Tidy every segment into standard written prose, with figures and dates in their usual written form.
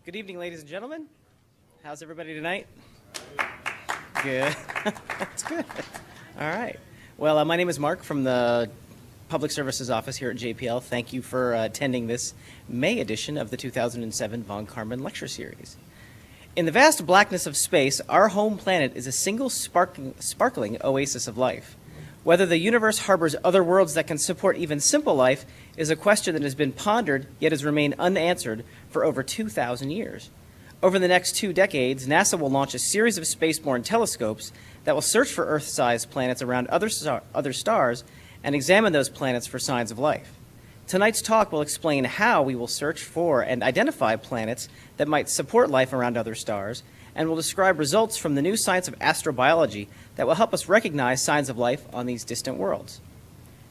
Good evening, ladies and gentlemen. How's everybody tonight? Good. That's good. All right. Well, my name is Mark from the Public Services Office here at JPL. Thank you for attending this May edition of the 2007 von Kármán Lecture Series. In the vast blackness of space, our home planet is a single sparkling oasis of life. Whether the universe harbors other worlds that can support even simple life is a question that has been pondered yet has remained unanswered for over 2,000 years. Over the next 2 decades, NASA will launch a series of spaceborne telescopes that will search for Earth-sized planets around other stars and examine those planets for signs of life. Tonight's talk will explain how we will search for and identify planets that might support life around other stars, and will describe results from the new science of astrobiology that will help us recognize signs of life on these distant worlds.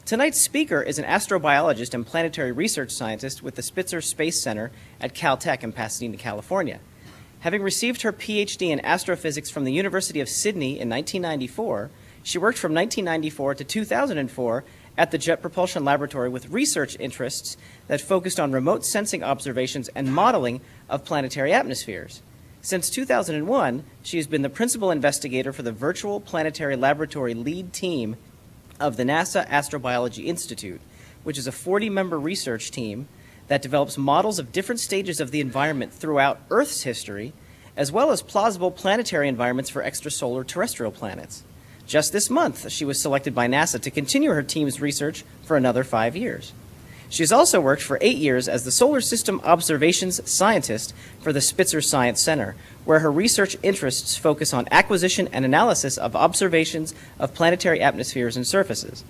Tonight's speaker is an astrobiologist and planetary research scientist with the Spitzer Space Center at Caltech in Pasadena, California. Having received her PhD in astrophysics from the University of Sydney in 1994, she worked from 1994 to 2004 at the Jet Propulsion Laboratory with research interests that focused on remote sensing observations and modeling of planetary atmospheres. Since 2001, she has been the principal investigator for the Virtual Planetary Laboratory lead team of the NASA Astrobiology Institute, which is a 40-member research team that develops models of different stages of the environment throughout Earth's history, as well as plausible planetary environments for extrasolar terrestrial planets. Just this month, she was selected by NASA to continue her team's research for another 5 years. She has also worked for 8 years as the Solar System Observations Scientist for the Spitzer Science Center, where her research interests focus on acquisition and analysis of observations of planetary atmospheres and surfaces.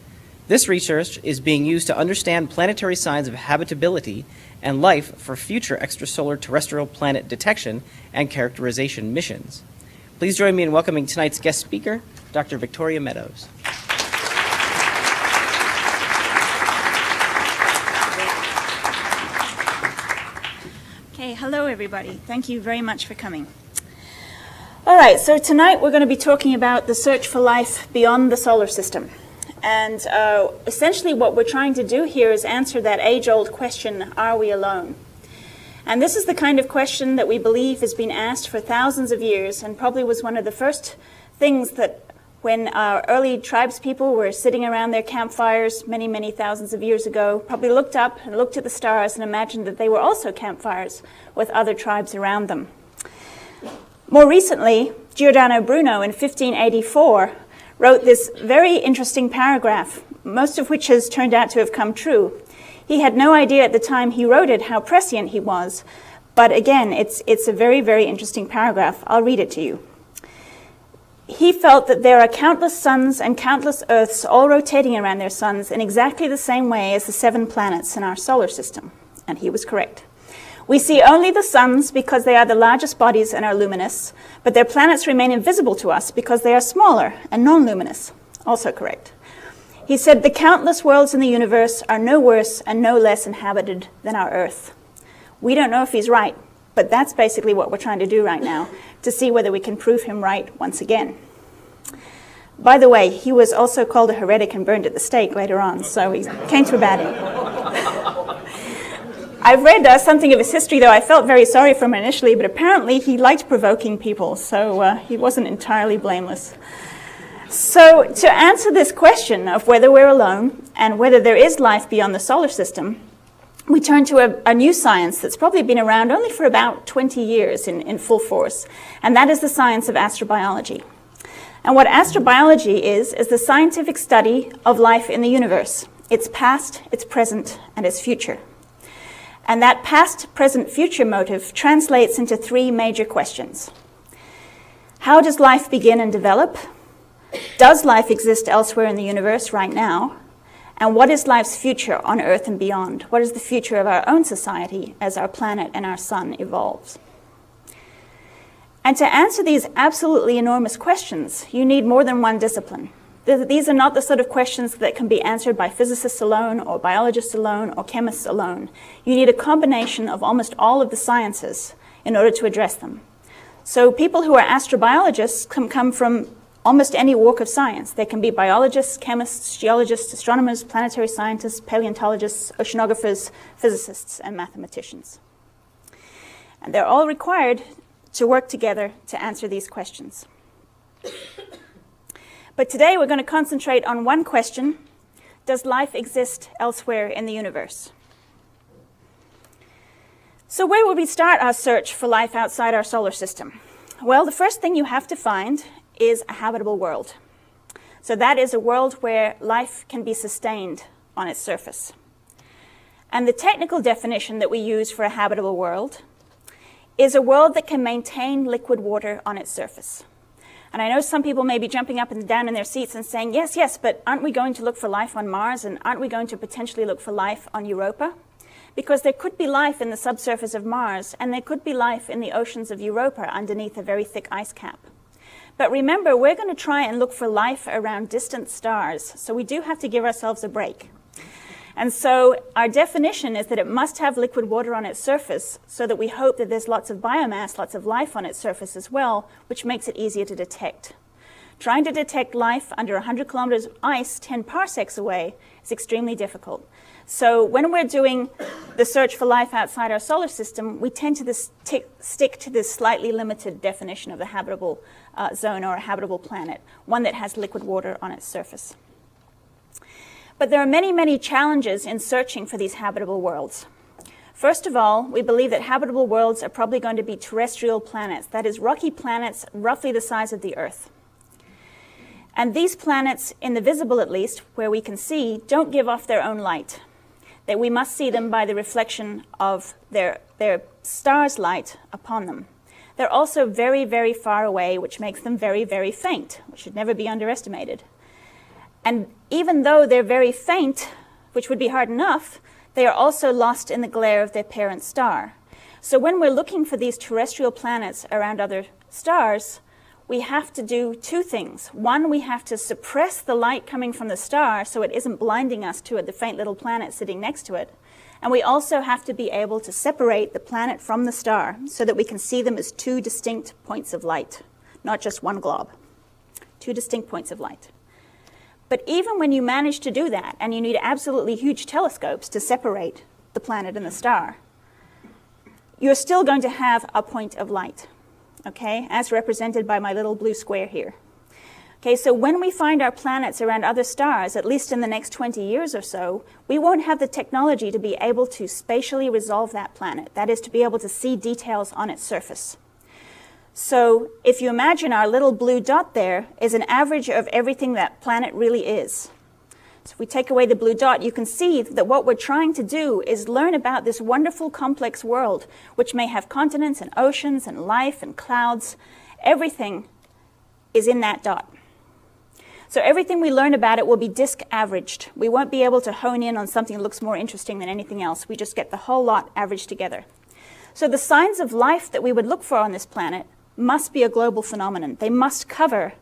This research is being used to understand planetary signs of habitability and life for future extrasolar terrestrial planet detection and characterization missions. Please join me in welcoming tonight's guest speaker, Dr. Victoria Meadows. Okay, hello everybody. Thank you very much for coming. All right, so tonight we're going to be talking about the search for life beyond the solar system. And essentially what we're trying to do here is answer that age-old question, are we alone? And this is the kind of question that we believe has been asked for thousands of years, and probably was one of the first things that when our early tribespeople were sitting around their campfires many, many thousands of years ago, probably looked up and looked at the stars and imagined that they were also campfires with other tribes around them. More recently, Giordano Bruno in 1584 wrote this very interesting paragraph, most of which has turned out to have come true. He had no idea at the time he wrote it how prescient he was, but again, it's a very, very interesting paragraph. I'll read it to you. He felt that there are countless suns and countless Earths all rotating around their suns in exactly the same way as the 7 planets in our solar system. And he was correct. We see only the suns because they are the largest bodies and are luminous, but their planets remain invisible to us because they are smaller and non-luminous. Also correct. He said the countless worlds in the universe are no worse and no less inhabited than our Earth. We don't know if he's right, but that's basically what we're trying to do right now, to see whether we can prove him right once again. By the way, he was also called a heretic and burned at the stake later on, so he came to a bad end. I've read something of his history, though I felt very sorry for him initially, but apparently he liked provoking people, so he wasn't entirely blameless. So to answer this question of whether we're alone and whether there is life beyond the solar system, we turn to a new science that's probably been around only for about 20 years in full force, and that is the science of astrobiology. And what astrobiology is the scientific study of life in the universe, its past, its present, and its future. And that past, present, future motive translates into 3 major questions. How does life begin and develop? Does life exist elsewhere in the universe right now? And what is life's future on Earth and beyond? What is the future of our own society as our planet and our sun evolves? And to answer these absolutely enormous questions, you need more than one discipline. These are not the sort of questions that can be answered by physicists alone or biologists alone or chemists alone. You need a combination of almost all of the sciences in order to address them. So people who are astrobiologists can come from almost any walk of science. They can be biologists, chemists, geologists, astronomers, planetary scientists, paleontologists, oceanographers, physicists, and mathematicians. And they're all required to work together to answer these questions. But today we're going to concentrate on one question: does life exist elsewhere in the universe? So where would we start our search for life outside our solar system? Well, the first thing you have to find is a habitable world. So that is a world where life can be sustained on its surface. And the technical definition that we use for a habitable world is a world that can maintain liquid water on its surface. And I know some people may be jumping up and down in their seats and saying, yes, yes, but aren't we going to look for life on Mars, and aren't we going to potentially look for life on Europa? Because there could be life in the subsurface of Mars, and there could be life in the oceans of Europa underneath a very thick ice cap. But remember, we're going to try and look for life around distant stars, so we do have to give ourselves a break. And so our definition is that it must have liquid water on its surface, so that we hope that there's lots of biomass, lots of life on its surface as well, which makes it easier to detect. Trying to detect life under 100 kilometers of ice 10 parsecs away is extremely difficult. So when we're doing the search for life outside our solar system, we tend to stick to this slightly limited definition of the habitable zone or a habitable planet, one that has liquid water on its surface. But there are many, many challenges in searching for these habitable worlds. First of all, we believe that habitable worlds are probably going to be terrestrial planets, that is, rocky planets roughly the size of the Earth. And these planets, in the visible at least, where we can see, don't give off their own light. That we must see them by the reflection of their star's light upon them. They're also very, very far away, which makes them very, very faint, which should never be underestimated. And even though they're very faint, which would be hard enough, they are also lost in the glare of their parent star. So when we're looking for these terrestrial planets around other stars, we have to do two things. One, we have to suppress the light coming from the star so it isn't blinding us to it, the faint little planet sitting next to it. And we also have to be able to separate the planet from the star so that we can see them as two distinct points of light, not just one glob. Two distinct points of light. But even when you manage to do that, and you need absolutely huge telescopes to separate the planet and the star, you're still going to have a point of light. Okay, as represented by my little blue square here. Okay, so when we find our planets around other stars, at least in the next 20 years or so, we won't have the technology to be able to spatially resolve that planet. That is, to be able to see details on its surface. So if you imagine our little blue dot there is an average of everything that planet really is. So if we take away the blue dot, you can see that what we're trying to do is learn about this wonderful complex world, which may have continents and oceans and life and clouds. Everything is in that dot. So everything we learn about it will be disk averaged. We won't be able to hone in on something that looks more interesting than anything else. We just get the whole lot averaged together. So the signs of life that we would look for on this planet must be a global phenomenon. They must cover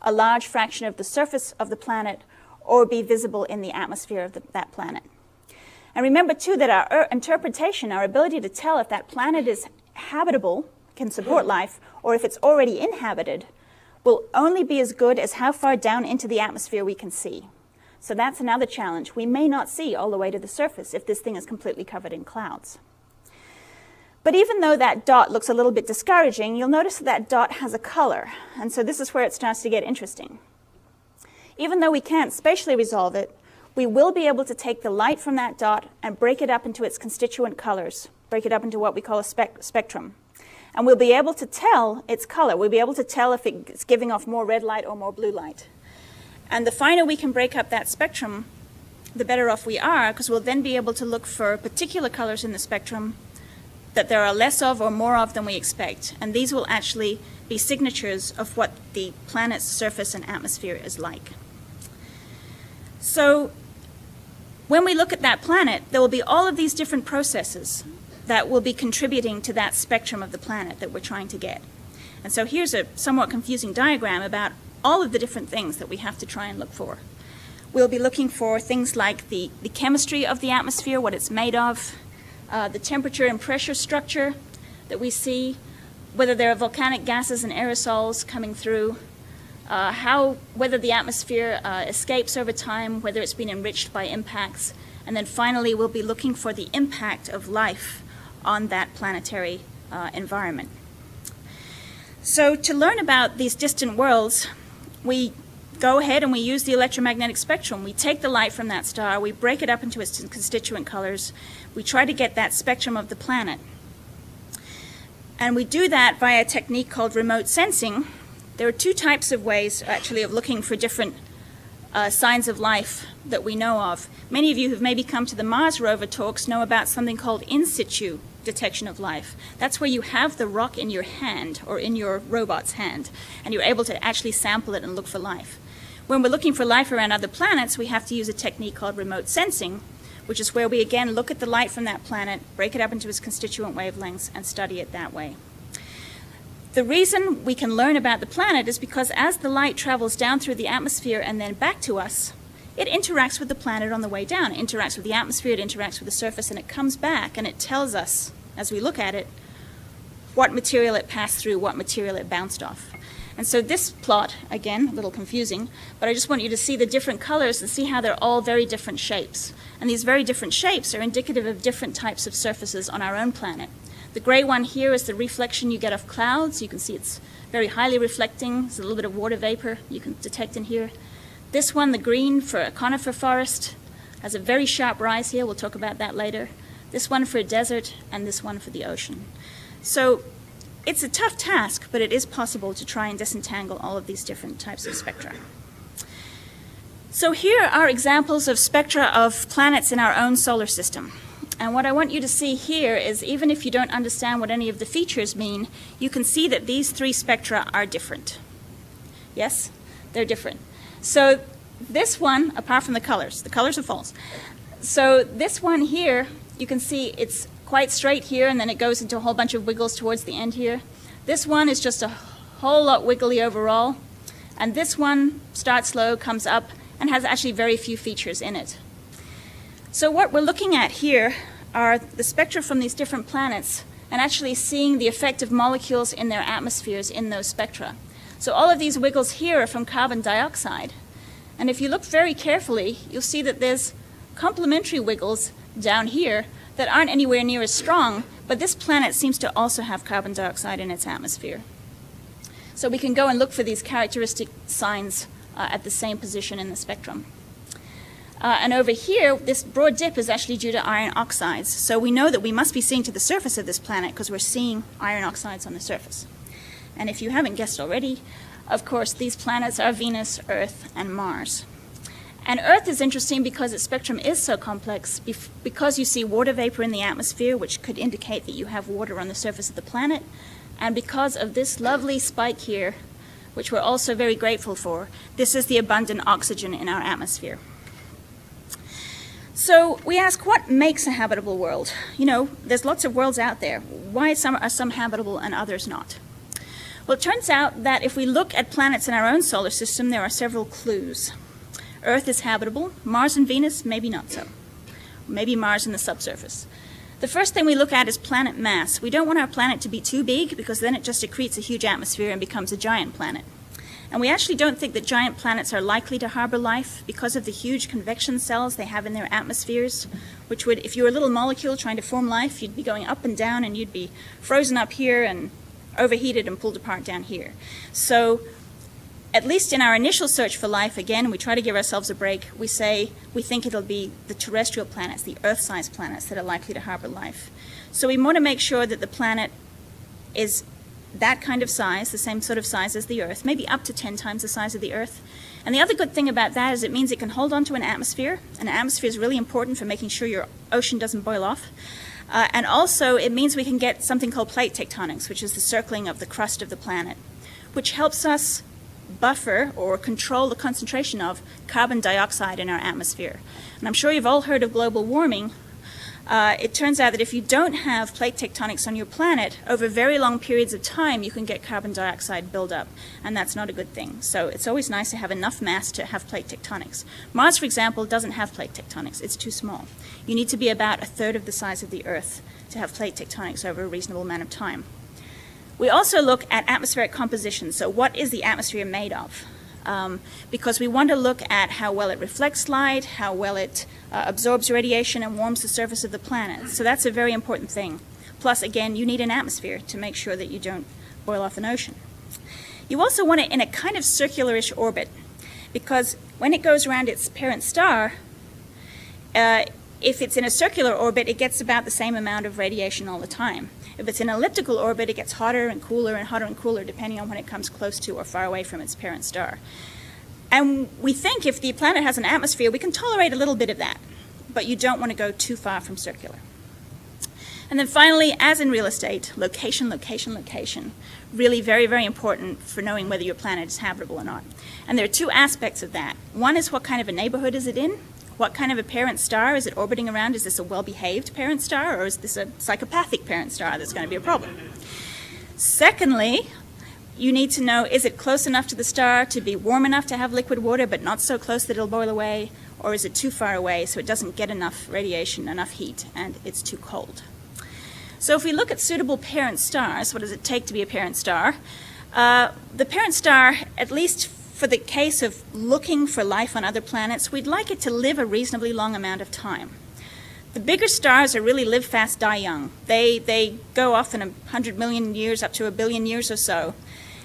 a large fraction of the surface of the planet or be visible in the atmosphere of that planet. And remember, too, that our interpretation, our ability to tell if that planet is habitable, can support life, or if it's already inhabited, will only be as good as how far down into the atmosphere we can see. So that's another challenge. We may not see all the way to the surface if this thing is completely covered in clouds. But even though that dot looks a little bit discouraging, you'll notice that dot has a color. And so this is where it starts to get interesting. Even though we can't spatially resolve it, we will be able to take the light from that dot and break it up into its constituent colors, break it up into what we call a spectrum. And we'll be able to tell its color. We'll be able to tell if it's giving off more red light or more blue light. And the finer we can break up that spectrum, the better off we are, because we'll then be able to look for particular colors in the spectrum that there are less of or more of than we expect. And these will actually be signatures of what the planet's surface and atmosphere is like. So when we look at that planet, there will be all of these different processes that will be contributing to that spectrum of the planet that we're trying to get. And so here's a somewhat confusing diagram about all of the different things that we have to try and look for. We'll be looking for things like the chemistry of the atmosphere, what it's made of, the temperature and pressure structure that we see, whether there are volcanic gases and aerosols coming through, whether the atmosphere escapes over time, whether it's been enriched by impacts, and then finally we'll be looking for the impact of life on that planetary environment. So to learn about these distant worlds, we go ahead and we use the electromagnetic spectrum. We take the light from that star, we break it up into its constituent colors, we try to get that spectrum of the planet. And we do that via a technique called remote sensing. There are two types of ways, actually, of looking for different signs of life that we know of. Many of you who've maybe come to the Mars rover talks know about something called in situ detection of life. That's where you have the rock in your hand or in your robot's hand, and you're able to actually sample it and look for life. When we're looking for life around other planets, we have to use a technique called remote sensing, which is where we again look at the light from that planet, break it up into its constituent wavelengths, and study it that way. The reason we can learn about the planet is because as the light travels down through the atmosphere and then back to us, it interacts with the planet on the way down. It interacts with the atmosphere, it interacts with the surface, and it comes back and it tells us, as we look at it, what material it passed through, what material it bounced off. And so this plot, again, a little confusing, but I just want you to see the different colors and see how they're all very different shapes. And these very different shapes are indicative of different types of surfaces on our own planet. The gray one here is the reflection you get off clouds. You can see it's very highly reflecting. There's a little bit of water vapor you can detect in here. This one, the green for a conifer forest, has a very sharp rise here. We'll talk about that later. This one for a desert, and this one for the ocean. So it's a tough task, but it is possible to try and disentangle all of these different types of spectra. So here are examples of spectra of planets in our own solar system. And what I want you to see here is, even if you don't understand what any of the features mean, you can see that these three spectra are different. Yes? They're different. So this one, apart from the colors are false. So this one here, you can see it's quite straight here, and then it goes into a whole bunch of wiggles towards the end here. This one is just a whole lot wiggly overall. And this one starts slow, comes up, and has actually very few features in it. So what we're looking at here are the spectra from these different planets and actually seeing the effect of molecules in their atmospheres in those spectra. So all of these wiggles here are from carbon dioxide. And if you look very carefully, you'll see that there's complementary wiggles down here that aren't anywhere near as strong, but this planet seems to also have carbon dioxide in its atmosphere. So we can go and look for these characteristic signs at the same position in the spectrum. And over here, this broad dip is actually due to iron oxides. So we know that we must be seeing to the surface of this planet because we're seeing iron oxides on the surface. And if you haven't guessed already, of course, these planets are Venus, Earth, and Mars. And Earth is interesting because its spectrum is so complex, because you see water vapor in the atmosphere, which could indicate that you have water on the surface of the planet, and because of this lovely spike here, which we're also very grateful for. This is the abundant oxygen in our atmosphere. So we ask, what makes a habitable world? You know, there's lots of worlds out there. Why are some habitable and others not? Well, it turns out that if we look at planets in our own solar system, there are several clues. Earth is habitable. Mars and Venus, maybe not so. Maybe Mars in the subsurface. The first thing we look at is planet mass. We don't want our planet to be too big because then it just accretes a huge atmosphere and becomes a giant planet. And we actually don't think that giant planets are likely to harbor life because of the huge convection cells they have in their atmospheres, which would, if you were a little molecule trying to form life, you'd be going up and down and you'd be frozen up here and overheated and pulled apart down here. So at least in our initial search for life, again, we try to give ourselves a break. We say we think it'll be the terrestrial planets, the Earth-sized planets that are likely to harbor life. So we want to make sure that the planet is that kind of size, the same sort of size as the Earth, maybe up to 10 times the size of the Earth. And the other good thing about that is it means it can hold onto an atmosphere. An atmosphere is really important for making sure your ocean doesn't boil off. And also it means we can get something called plate tectonics, which is the circling of the crust of the planet, which helps us buffer or control the concentration of carbon dioxide in our atmosphere. And I'm sure you've all heard of global warming. It turns out that if you don't have plate tectonics on your planet, over very long periods of time, you can get carbon dioxide buildup, and that's not a good thing. So it's always nice to have enough mass to have plate tectonics. Mars, for example, doesn't have plate tectonics. It's too small. You need to be about a third of the size of the Earth to have plate tectonics over a reasonable amount of time. We also look at atmospheric composition. So what is the atmosphere made of? Because we want to look at how well it reflects light, how well it absorbs radiation and warms the surface of the planet. So that's a very important thing. Plus, again, you need an atmosphere to make sure that you don't boil off an ocean. You also want it in a kind of circular-ish orbit, because when it goes around its parent star, if it's in a circular orbit, it gets about the same amount of radiation all the time. If it's in an elliptical orbit, it gets hotter and cooler, depending on when it comes close to or far away from its parent star. And we think if the planet has an atmosphere, we can tolerate a little bit of that, but you don't want to go too far from circular. And then finally, as in real estate, location, location, location. Really very, very important for knowing whether your planet is habitable or not. And there are two aspects of that. One is what kind of a neighborhood is it in? What kind of a parent star is it orbiting around? Is this a well-behaved parent star, or is this a psychopathic parent star that's going to be a problem? Secondly, you need to know, is it close enough to the star to be warm enough to have liquid water, but not so close that it'll boil away? Or is it too far away so it doesn't get enough radiation, enough heat, and it's too cold? So if we look at suitable parent stars, what does it take to be a parent star? The parent star, at least for the case of looking for life on other planets, we'd like it to live a reasonably long amount of time. The bigger stars are really live fast, die young. They go off in 100 million years up to 1 billion years or so.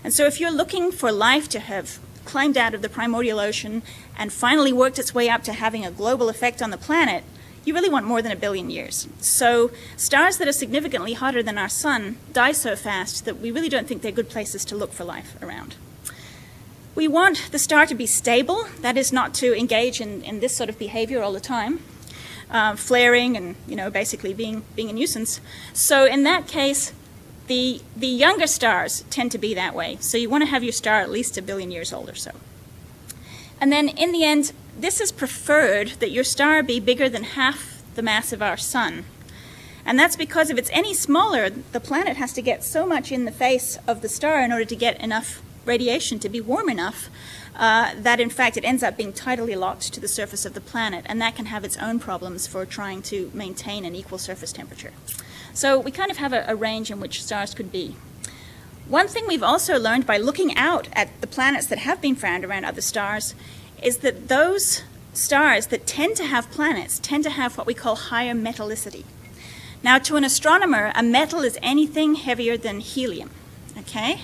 And so if you're looking for life to have climbed out of the primordial ocean and finally worked its way up to having a global effect on the planet, you really want more than 1 billion years. So stars that are significantly hotter than our sun die so fast that we really don't think they're good places to look for life around. We want the star to be stable, that is not to engage in this sort of behavior all the time, flaring and basically being a nuisance. So in that case, the younger stars tend to be that way. So you want to have your star at least 1 billion years old or so. And then in the end, this is preferred that your star be bigger than half the mass of our sun. And that's because if it's any smaller, the planet has to get so much in the face of the star in order to get enough radiation to be warm enough that in fact it ends up being tidally locked to the surface of the planet, and that can have its own problems for trying to maintain an equal surface temperature. So we kind of have a range in which stars could be. One thing we've also learned by looking out at the planets that have been found around other stars is that those stars that tend to have planets tend to have what we call higher metallicity. Now, to an astronomer, a metal is anything heavier than helium. Okay?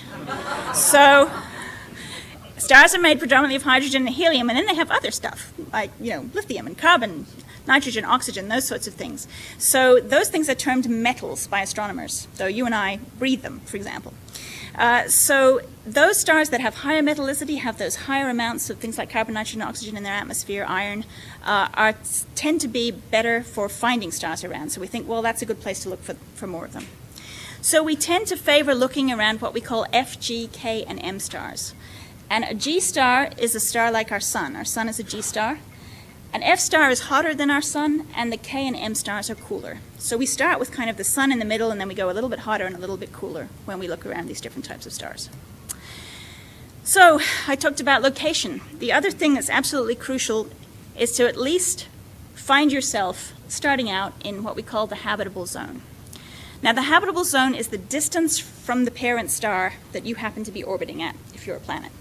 So stars are made predominantly of hydrogen and helium, and then they have other stuff, like, lithium and carbon, nitrogen, oxygen, those sorts of things. So those things are termed metals by astronomers, though you and I breathe them, for example. So those stars that have higher metallicity, have those higher amounts of things like carbon, nitrogen, oxygen in their atmosphere, iron, tend to be better for finding stars around. So we think, well, that's a good place to look for more of them. So we tend to favor looking around what we call F, G, K, and M stars. And a G star is a star like our sun. Our sun is a G star. An F star is hotter than our sun, and the K and M stars are cooler. So we start with kind of the sun in the middle, and then we go a little bit hotter and a little bit cooler when we look around these different types of stars. So I talked about location. The other thing that's absolutely crucial is to at least find yourself starting out in what we call the habitable zone. Now, the habitable zone is the distance from the parent star that you happen to be orbiting at, if you're a planet.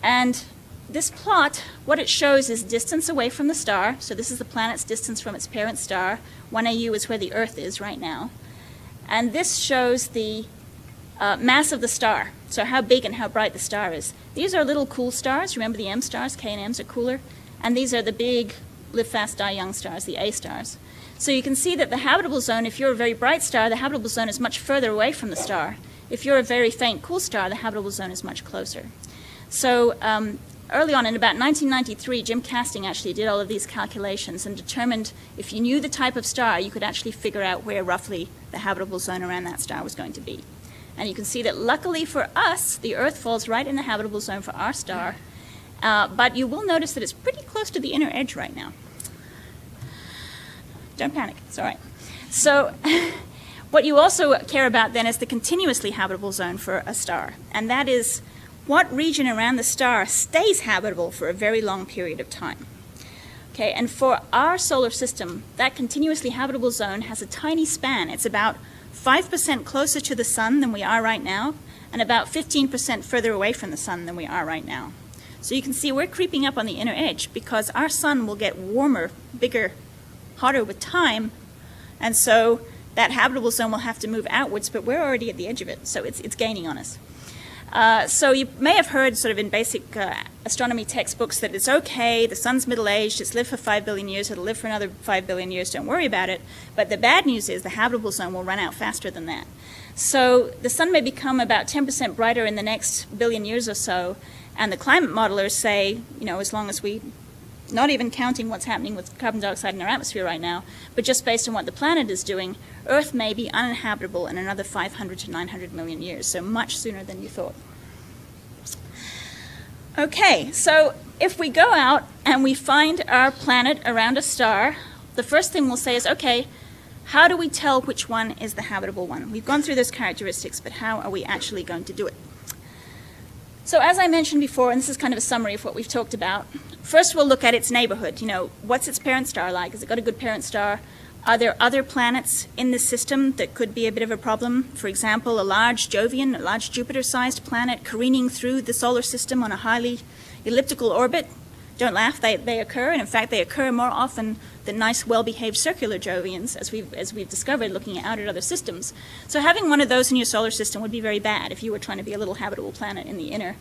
And this plot, what it shows is distance away from the star. So this is the planet's distance from its parent star. 1 AU is where the Earth is right now. And this shows the mass of the star, so how big and how bright the star is. These are little cool stars. Remember the M stars? K and M's are cooler. And these are the big live fast, die young stars, the A stars. So you can see that the habitable zone, if you're a very bright star, the habitable zone is much further away from the star. If you're a very faint, cool star, the habitable zone is much closer. So early on, in about 1993, Jim Casting actually did all of these calculations and determined if you knew the type of star, you could actually figure out where roughly the habitable zone around that star was going to be. And you can see that luckily for us, the Earth falls right in the habitable zone for our star, but you will notice that it's pretty close to the inner edge right now. Don't panic, it's all right. So what you also care about then is the continuously habitable zone for a star, and that is what region around the star stays habitable for a very long period of time. Okay, and for our solar system, that continuously habitable zone has a tiny span. It's about 5% closer to the sun than we are right now, and about 15% further away from the sun than we are right now. So you can see we're creeping up on the inner edge because our sun will get warmer, bigger, hotter with time, and so that habitable zone will have to move outwards, but we're already at the edge of it, so it's gaining on us. So you may have heard sort of in basic astronomy textbooks that it's okay, the sun's middle-aged, it's lived for 5 billion years, it'll live for another 5 billion years, don't worry about it. But the bad news is the habitable zone will run out faster than that. So the sun may become about 10% brighter in the next billion years or so, and the climate modelers say, you know, as long as we, not even counting what's happening with carbon dioxide in our atmosphere right now, but just based on what the planet is doing, Earth may be uninhabitable in another 500 to 900 million years, so much sooner than you thought. Okay, so if we go out and we find our planet around a star, the first thing we'll say is, okay, how do we tell which one is the habitable one? We've gone through those characteristics, but how are we actually going to do it? So as I mentioned before, and this is kind of a summary of what we've talked about, first we'll look at its neighborhood. You know, what's its parent star like? Has it got a good parent star? Are there other planets in this system that could be a bit of a problem? For example, a large Jovian, a large Jupiter-sized planet careening through the solar system on a highly elliptical orbit. Don't laugh, they occur, and in fact they occur more often than nice, well-behaved circular Jovians, as we've discovered looking out at other systems. So having one of those in your solar system would be very bad if you were trying to be a little habitable planet in the inner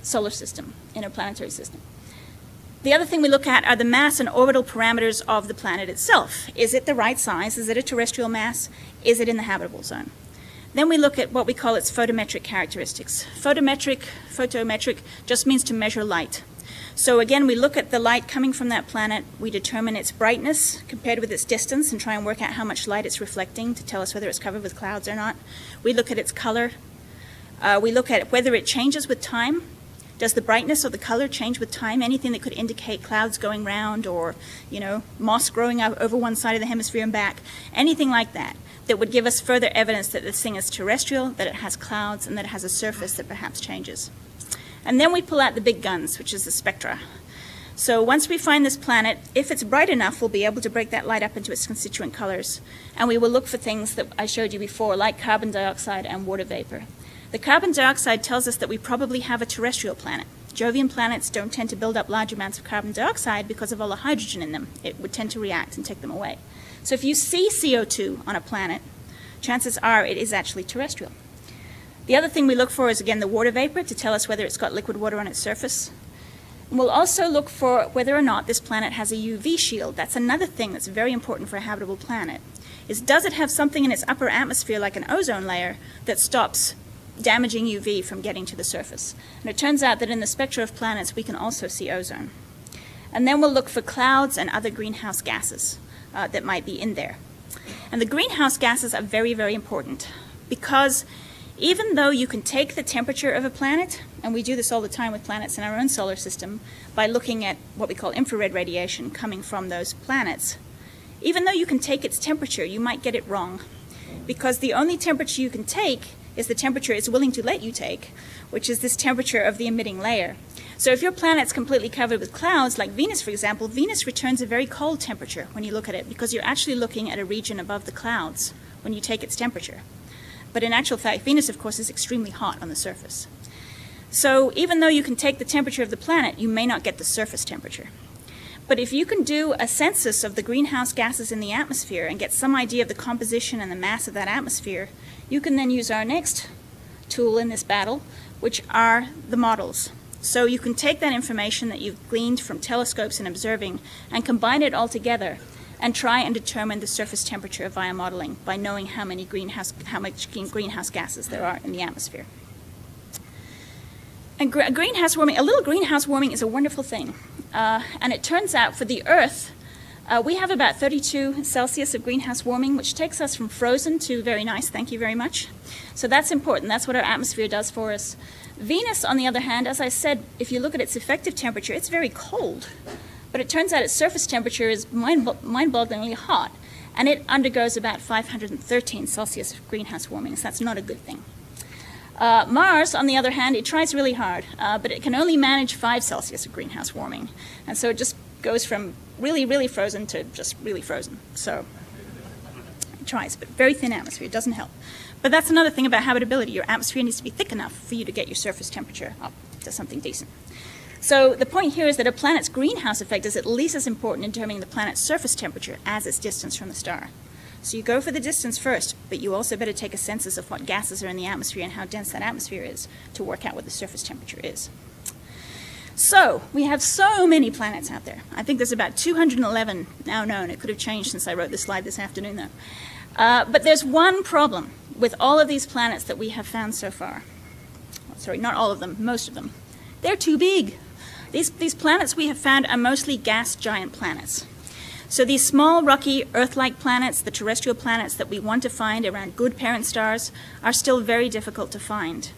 solar system, inner planetary system. The other thing we look at are the mass and orbital parameters of the planet itself. Is it the right size? Is it a terrestrial mass? Is it in the habitable zone? Then we look at what we call its photometric characteristics. Photometric just means to measure light. So again, we look at the light coming from that planet, we determine its brightness compared with its distance and try and work out how much light it's reflecting to tell us whether it's covered with clouds or not. We look at its color. We look at whether it changes with time. Does the brightness or the color change with time? Anything that could indicate clouds going round or, you know, moss growing up over one side of the hemisphere and back. Anything like that that would give us further evidence that this thing is terrestrial, that it has clouds, and that it has a surface that perhaps changes. And then we pull out the big guns, which is the spectra. So once we find this planet, if it's bright enough, we'll be able to break that light up into its constituent colors. And we will look for things that I showed you before, like carbon dioxide and water vapor. The carbon dioxide tells us that we probably have a terrestrial planet. Jovian planets don't tend to build up large amounts of carbon dioxide because of all the hydrogen in them. It would tend to react and take them away. So if you see CO2 on a planet, chances are it is actually terrestrial. The other thing we look for is, again, the water vapor to tell us whether it's got liquid water on its surface. And we'll also look for whether or not this planet has a UV shield. That's another thing that's very important for a habitable planet. Does it have something in its upper atmosphere, like an ozone layer, that stops damaging UV from getting to the surface? And it turns out that in the spectra of planets, we can also see ozone. And then we'll look for clouds and other greenhouse gases that might be in there. And the greenhouse gases are very, very important because even though you can take the temperature of a planet, and we do this all the time with planets in our own solar system by looking at what we call infrared radiation coming from those planets, even though you can take its temperature, you might get it wrong. Because the only temperature you can take is the temperature it's willing to let you take, which is this temperature of the emitting layer. So if your planet's completely covered with clouds, like Venus, for example, Venus returns a very cold temperature when you look at it because you're actually looking at a region above the clouds when you take its temperature. But in actual fact, Venus, of course, is extremely hot on the surface. So even though you can take the temperature of the planet, you may not get the surface temperature. But if you can do a census of the greenhouse gases in the atmosphere and get some idea of the composition and the mass of that atmosphere, you can then use our next tool in this battle, which are the models. So you can take that information that you've gleaned from telescopes and observing and combine it all together and try and determine the surface temperature via modeling by knowing how much greenhouse gases there are in the atmosphere. And greenhouse warming, a little greenhouse warming is a wonderful thing. And it turns out for the Earth, we have about 32 Celsius of greenhouse warming, which takes us from frozen to very nice, thank you very much. So that's important. That's what our atmosphere does for us. Venus, on the other hand, as I said, if you look at its effective temperature, it's very cold. But it turns out its surface temperature is mind-bogglingly hot, and it undergoes about 513 Celsius of greenhouse warming, so that's not a good thing. Mars, on the other hand, it tries really hard, but it can only manage 5 Celsius of greenhouse warming, and so it just goes from really, really frozen to just really frozen. So it tries, but very thin atmosphere, it doesn't help. But that's another thing about habitability. Your atmosphere needs to be thick enough for you to get your surface temperature up to something decent. So the point here is that a planet's greenhouse effect is at least as important in determining the planet's surface temperature as its distance from the star. So you go for the distance first, but you also better take a census of what gases are in the atmosphere and how dense that atmosphere is to work out what the surface temperature is. So we have so many planets out there. I think there's about 211 now known. It could have changed since I wrote this slide this afternoon, though. But there's one problem with all of these planets that we have found so far. Sorry, not all of them, most of them. They're too big. These planets we have found are mostly gas giant planets. So these small, rocky, Earth-like planets, the terrestrial planets that we want to find around good parent stars, are still very difficult to find.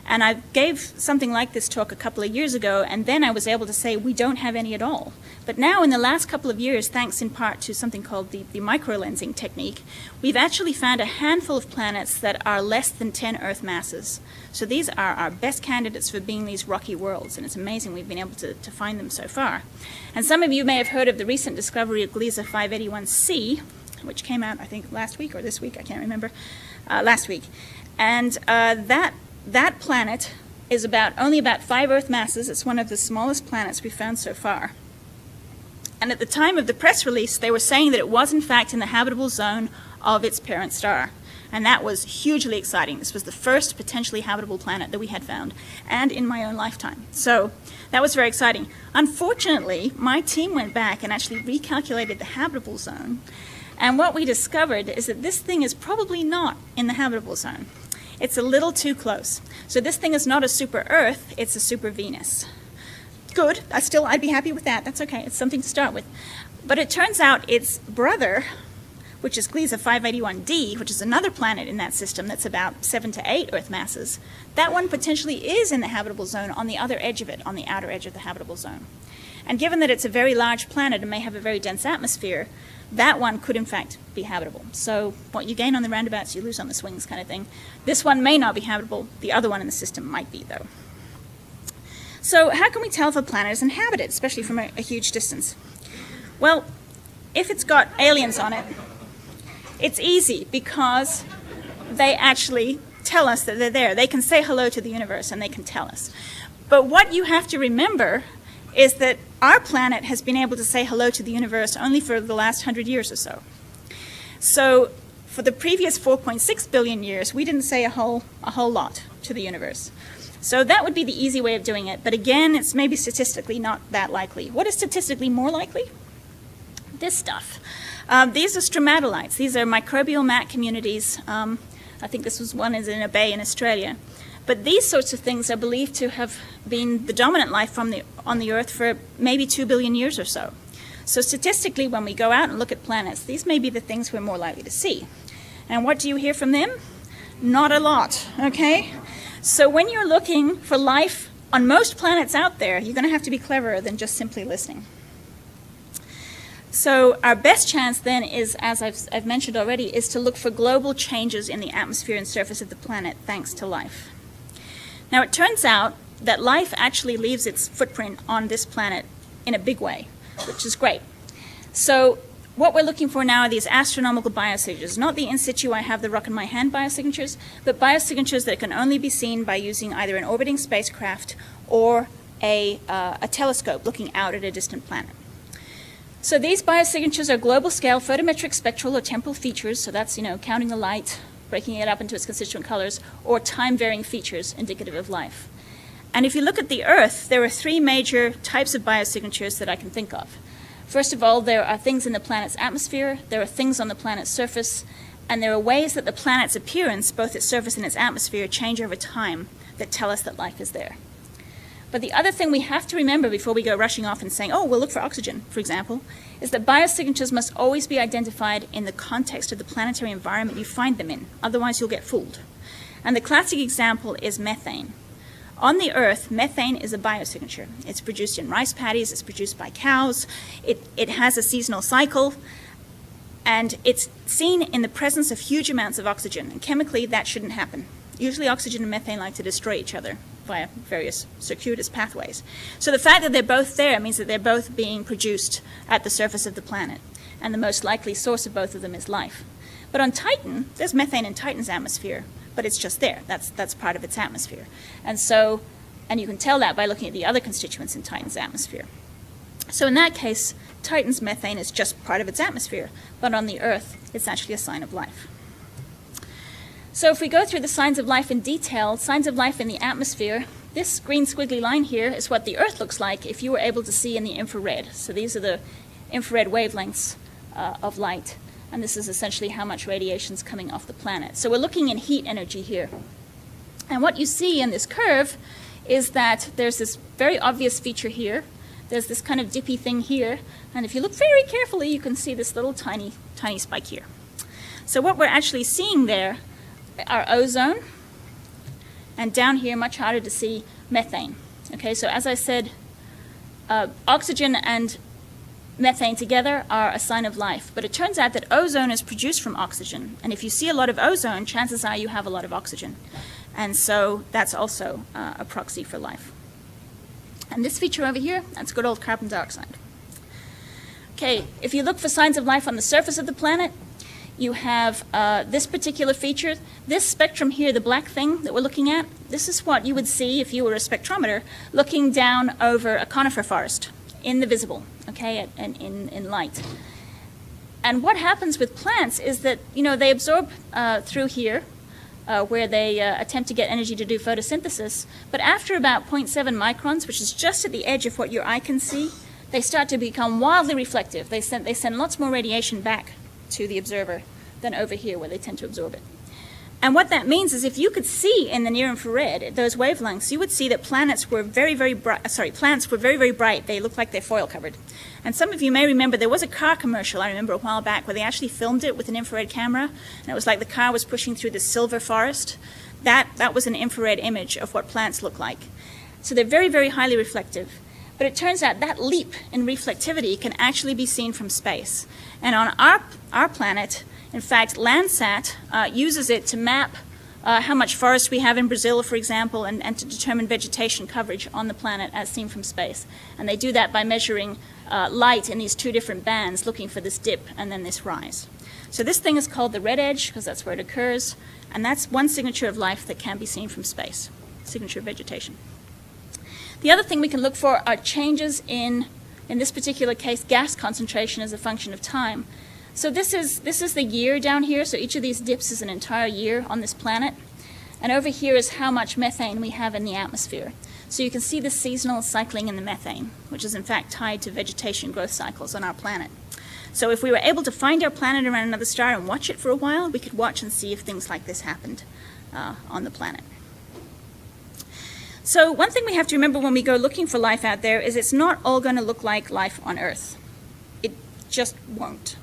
And I gave something like this talk a couple of years ago, and then I was able to say we don't have any at all. But now in the last couple of years, thanks in part to something called the microlensing technique, we've actually found a handful of planets that are less than 10 Earth masses. So these are our best candidates for being these rocky worlds, and it's amazing we've been able to find them so far. And some of you may have heard of the recent discovery of Gliese 581c, which came out, I think, last week or this week, I can't remember, last week. And that planet is only about 5 Earth masses. It's one of the smallest planets we've found so far. And at the time of the press release, they were saying that it was, in fact, in the habitable zone of its parent star. And that was hugely exciting. This was the first potentially habitable planet that we had found, and in my own lifetime. So that was very exciting. Unfortunately, my team went back and actually recalculated the habitable zone. And what we discovered is that this thing is probably not in the habitable zone. It's a little too close. So this thing is not a super Earth, it's a super Venus. Good, I'd be happy with that. That's okay, it's something to start with. But it turns out its brother, which is Gliese 581d, which is another planet in that system that's about 7 to 8 Earth masses, that one potentially is in the habitable zone on the other edge of it, on the outer edge of the habitable zone. And given that it's a very large planet and may have a very dense atmosphere, that one could in fact be habitable. So what you gain on the roundabouts, you lose on the swings kind of thing. This one may not be habitable. The other one in the system might be, though. So how can we tell if a planet is inhabited, especially from a huge distance? Well, if it's got aliens on it, it's easy because they actually tell us that they're there. They can say hello to the universe and they can tell us. But what you have to remember is that our planet has been able to say hello to the universe only for the last 100 years or so. So for the previous 4.6 billion years, we didn't say a whole lot to the universe. So that would be the easy way of doing it. But again, it's maybe statistically not that likely. What is statistically more likely? This stuff. These are stromatolites. These are microbial mat communities. I think this was one is in a bay in Australia. But these sorts of things are believed to have been the dominant life on the Earth for maybe 2 billion years or so. So statistically, when we go out and look at planets, these may be the things we're more likely to see. And what do you hear from them? Not a lot, okay? So when you're looking for life on most planets out there, you're going to have to be cleverer than just simply listening. So our best chance then is, as I've mentioned already, is to look for global changes in the atmosphere and surface of the planet thanks to life. Now it turns out that life actually leaves its footprint on this planet in a big way, which is great. So what we're looking for now are these astronomical biosignatures, not the in situ I have the rock in my hand biosignatures, but biosignatures that can only be seen by using either an orbiting spacecraft or a telescope looking out at a distant planet. So these biosignatures are global scale photometric spectral or temporal features, so that's, counting the light, breaking it up into its constituent colors, or time-varying features indicative of life. And if you look at the Earth, there are 3 major types of biosignatures that I can think of. First of all, there are things in the planet's atmosphere, there are things on the planet's surface, and there are ways that the planet's appearance, both its surface and its atmosphere, change over time that tell us that life is there. But the other thing we have to remember before we go rushing off and saying, oh, we'll look for oxygen, for example, is that biosignatures must always be identified in the context of the planetary environment you find them in. Otherwise, you'll get fooled. And the classic example is methane. On the Earth, methane is a biosignature. It's produced in rice paddies. It's produced by cows. It has a seasonal cycle. And it's seen in the presence of huge amounts of oxygen. And chemically, that shouldn't happen. Usually, oxygen and methane like to destroy each other via various circuitous pathways. So the fact that they're both there means that they're both being produced at the surface of the planet. And the most likely source of both of them is life. But on Titan, there's methane in Titan's atmosphere, but it's just there. That's part of its atmosphere. And you can tell that by looking at the other constituents in Titan's atmosphere. So in that case, Titan's methane is just part of its atmosphere, but on the Earth, it's actually a sign of life. So if we go through the signs of life in detail, signs of life in the atmosphere, this green squiggly line here is what the Earth looks like if you were able to see in the infrared. So these are the infrared wavelengths of light, and this is essentially how much radiation is coming off the planet. So we're looking in heat energy here. And what you see in this curve is that there's this very obvious feature here. There's this kind of dippy thing here, and if you look very carefully, you can see this little tiny spike here. So what we're actually seeing there are ozone, and down here, much harder to see, methane. Okay, so as I said, oxygen and methane together are a sign of life, but it turns out that ozone is produced from oxygen, and if you see a lot of ozone, chances are you have a lot of oxygen, and so that's also a proxy for life. And this feature over here, that's good old carbon dioxide. Okay, if you look for signs of life on the surface of the planet, you have this particular feature. This spectrum here, the black thing that we're looking at, this is what you would see if you were a spectrometer looking down over a conifer forest in the visible, okay, and in light. And what happens with plants is that, you know, they absorb through here, where they attempt to get energy to do photosynthesis. But after about 0.7 microns, which is just at the edge of what your eye can see, they start to become wildly reflective. They send lots more radiation back to the observer than over here where they tend to absorb it. And what that means is if you could see in the near infrared at those wavelengths, you would see that plants were very, very bright. They looked like they're foil covered. And some of you may remember there was a car commercial, I remember a while back, where they actually filmed it with an infrared camera, and it was like the car was pushing through this silver forest. That was an infrared image of what plants look like. So they're very, very highly reflective. But it turns out that leap in reflectivity can actually be seen from space. And on our planet, in fact, Landsat uses it to map how much forest we have in Brazil, for example, and to determine vegetation coverage on the planet as seen from space. And they do that by measuring light in these two different bands, looking for this dip and then this rise. So this thing is called the red edge, because that's where it occurs, and that's one signature of life that can be seen from space, signature of vegetation. The other thing we can look for are changes in this particular case, gas concentration as a function of time. So this is the year down here, so each of these dips is an entire year on this planet. And over here is how much methane we have in the atmosphere. So you can see the seasonal cycling in the methane, which is in fact tied to vegetation growth cycles on our planet. So if we were able to find our planet around another star and watch it for a while, we could watch and see if things like this happened on the planet. So one thing we have to remember when we go looking for life out there is it's not all going to look like life on Earth. It just won't.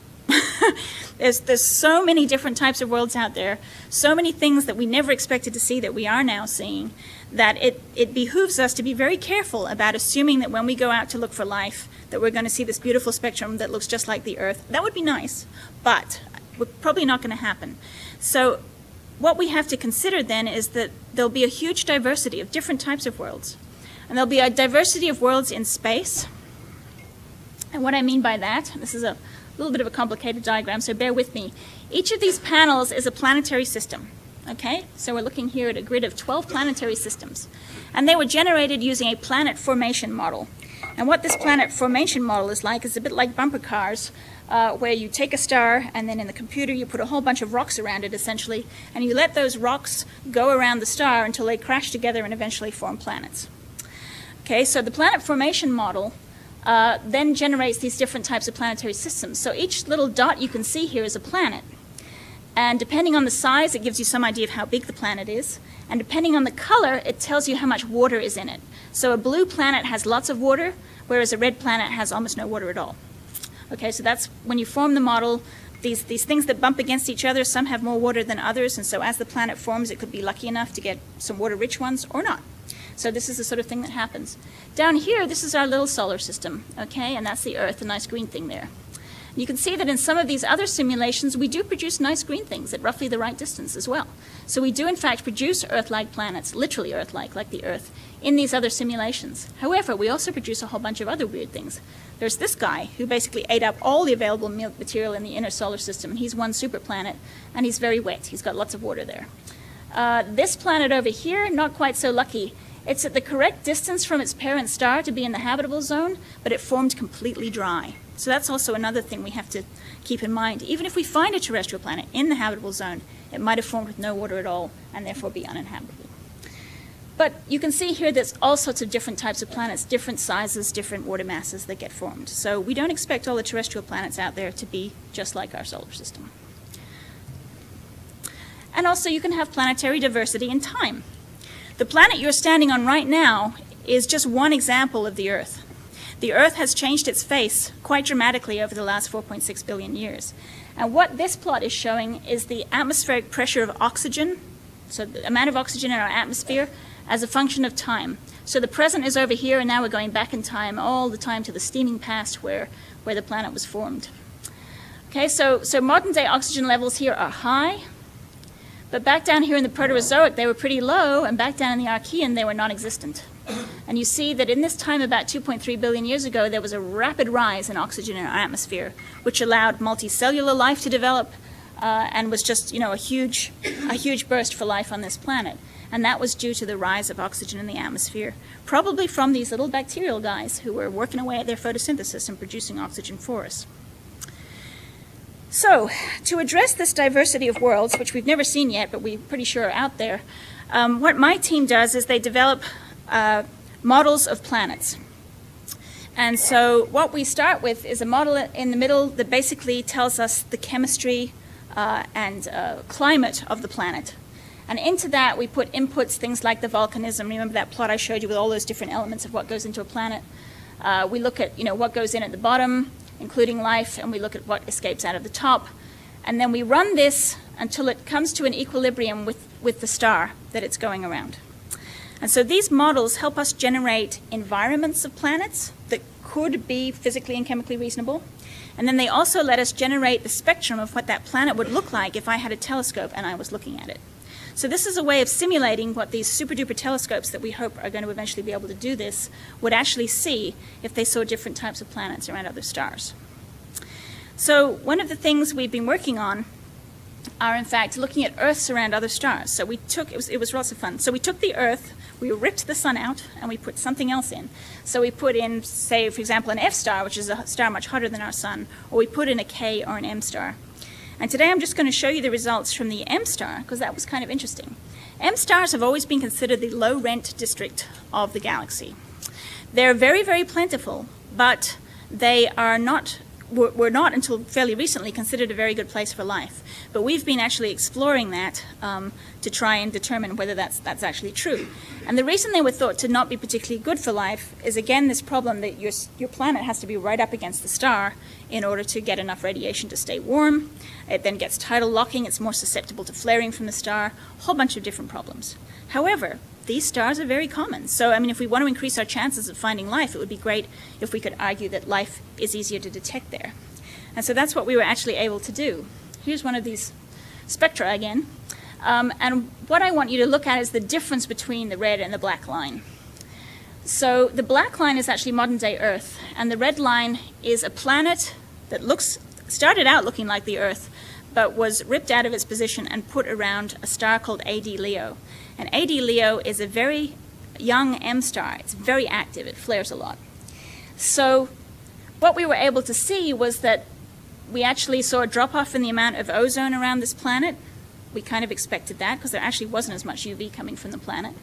There's so many different types of worlds out there, so many things that we never expected to see that we are now seeing, that it behooves us to be very careful about assuming that when we go out to look for life, that we're going to see this beautiful spectrum that looks just like the Earth. That would be nice, but we're probably not going to happen. So what we have to consider then is that there'll be a huge diversity of different types of worlds. And there'll be a diversity of worlds in space. And what I mean by that, this is a little bit of a complicated diagram, so bear with me. Each of these panels is a planetary system, okay? So we're looking here at a grid of 12 planetary systems. And they were generated using a planet formation model. And what this planet formation model is a bit like bumper cars, where you take a star and then in the computer you put a whole bunch of rocks around it essentially, and you let those rocks go around the star until they crash together and eventually form planets. Okay, so the planet formation model then generates these different types of planetary systems. So each little dot you can see here is a planet. And depending on the size, it gives you some idea of how big the planet is. And depending on the color, it tells you how much water is in it. So a blue planet has lots of water, whereas a red planet has almost no water at all. Okay, so that's when you form the model, these things that bump against each other, some have more water than others, and so as the planet forms, it could be lucky enough to get some water-rich ones or not. So this is the sort of thing that happens. Down here, this is our little solar system, okay, and that's the Earth, the nice green thing there. You can see that in some of these other simulations, we do produce nice green things at roughly the right distance as well. So we do, in fact, produce Earth-like planets, literally Earth-like, like the Earth, in these other simulations. However, we also produce a whole bunch of other weird things. There's this guy who basically ate up all the available material in the inner solar system, and he's one super planet, and he's very wet. He's got lots of water there. This planet over here, not quite so lucky. It's at the correct distance from its parent star to be in the habitable zone, but it formed completely dry. So that's also another thing we have to keep in mind. Even if we find a terrestrial planet in the habitable zone, it might have formed with no water at all and therefore be uninhabitable. But you can see here there's all sorts of different types of planets, different sizes, different water masses that get formed. So we don't expect all the terrestrial planets out there to be just like our solar system. And also you can have planetary diversity in time. The planet you're standing on right now is just one example of the Earth. The Earth has changed its face quite dramatically over the last 4.6 billion years. And what this plot is showing is the atmospheric pressure of oxygen, so the amount of oxygen in our atmosphere, as a function of time. So the present is over here, and now we're going back in time, all the time to the steaming past where the planet was formed. Okay, so modern day oxygen levels here are high, but back down here in the Proterozoic they were pretty low, and back down in the Archean they were non-existent. And you see that in this time about 2.3 billion years ago there was a rapid rise in oxygen in our atmosphere, which allowed multicellular life to develop and was just, you know, a huge burst for life on this planet. And that was due to the rise of oxygen in the atmosphere, probably from these little bacterial guys who were working away at their photosynthesis and producing oxygen for us. So, to address this diversity of worlds, which we've never seen yet, but we're pretty sure are out there, what my team does is they develop models of planets. And so what we start with is a model in the middle that basically tells us the chemistry and climate of the planet. And into that we put inputs, things like the volcanism. Remember that plot I showed you with all those different elements of what goes into a planet? We look at, you know, what goes in at the bottom, including life, and we look at what escapes out of the top. And then we run this until it comes to an equilibrium with the star that it's going around. And so these models help us generate environments of planets that could be physically and chemically reasonable. And then they also let us generate the spectrum of what that planet would look like if I had a telescope and I was looking at it. So this is a way of simulating what these super-duper telescopes that we hope are going to eventually be able to do this would actually see if they saw different types of planets around other stars. So one of the things we've been working on are in fact looking at Earths around other stars. So we took, it was lots of fun. So we took the Earth, we ripped the sun out, and we put something else in. So we put in, say, for example, an F star, which is a star much hotter than our sun, or we put in a K or an M star. And today I'm just going to show you the results from the M star, because that was kind of interesting. M stars have always been considered the low-rent district of the galaxy. They're very, very plentiful, but they are not, were not until fairly recently considered a very good place for life. But we've been actually exploring that to try and determine whether that's actually true. And the reason they were thought to not be particularly good for life is, again, this problem that your planet has to be right up against the star in order to get enough radiation to stay warm. It then gets tidal locking, it's more susceptible to flaring from the star, a whole bunch of different problems. However, these stars are very common. So, I mean, if we want to increase our chances of finding life, it would be great if we could argue that life is easier to detect there. And so that's what we were actually able to do. Here's one of these spectra again. And what I want you to look at is the difference between the red and the black line. So the black line is actually modern-day Earth, and the red line is a planet that started out looking like the Earth, but was ripped out of its position and put around a star called AD Leo. And AD Leo is a very young M star. It's very active. It flares a lot. So what we were able to see was that we actually saw a drop-off in the amount of ozone around this planet. We kind of expected that because there actually wasn't as much UV coming from the planet.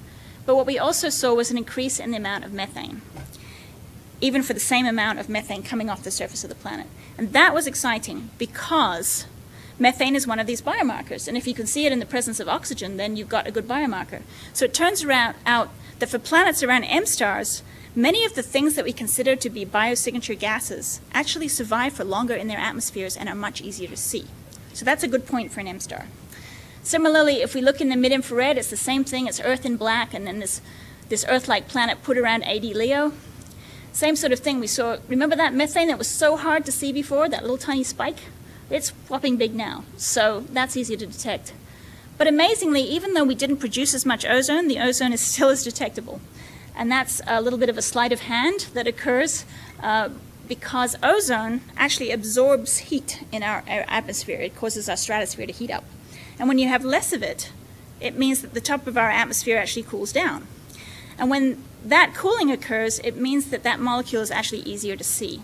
But what we also saw was an increase in the amount of methane, even for the same amount of methane coming off the surface of the planet. And that was exciting because methane is one of these biomarkers. And if you can see it in the presence of oxygen, then you've got a good biomarker. So it turns out that for planets around M stars, many of the things that we consider to be biosignature gases actually survive for longer in their atmospheres and are much easier to see. So that's a good point for an M star. Similarly, if we look in the mid-infrared, it's the same thing. It's Earth in black, and then this Earth-like planet put around AD Leo. Same sort of thing we saw. Remember that methane that was so hard to see before, that little tiny spike? It's whopping big now, so that's easier to detect. But amazingly, even though we didn't produce as much ozone, the ozone is still as detectable. And that's a little bit of a sleight of hand that occurs because ozone actually absorbs heat in our atmosphere. It causes our stratosphere to heat up. And when you have less of it, it means that the top of our atmosphere actually cools down. And when that cooling occurs, it means that that molecule is actually easier to see.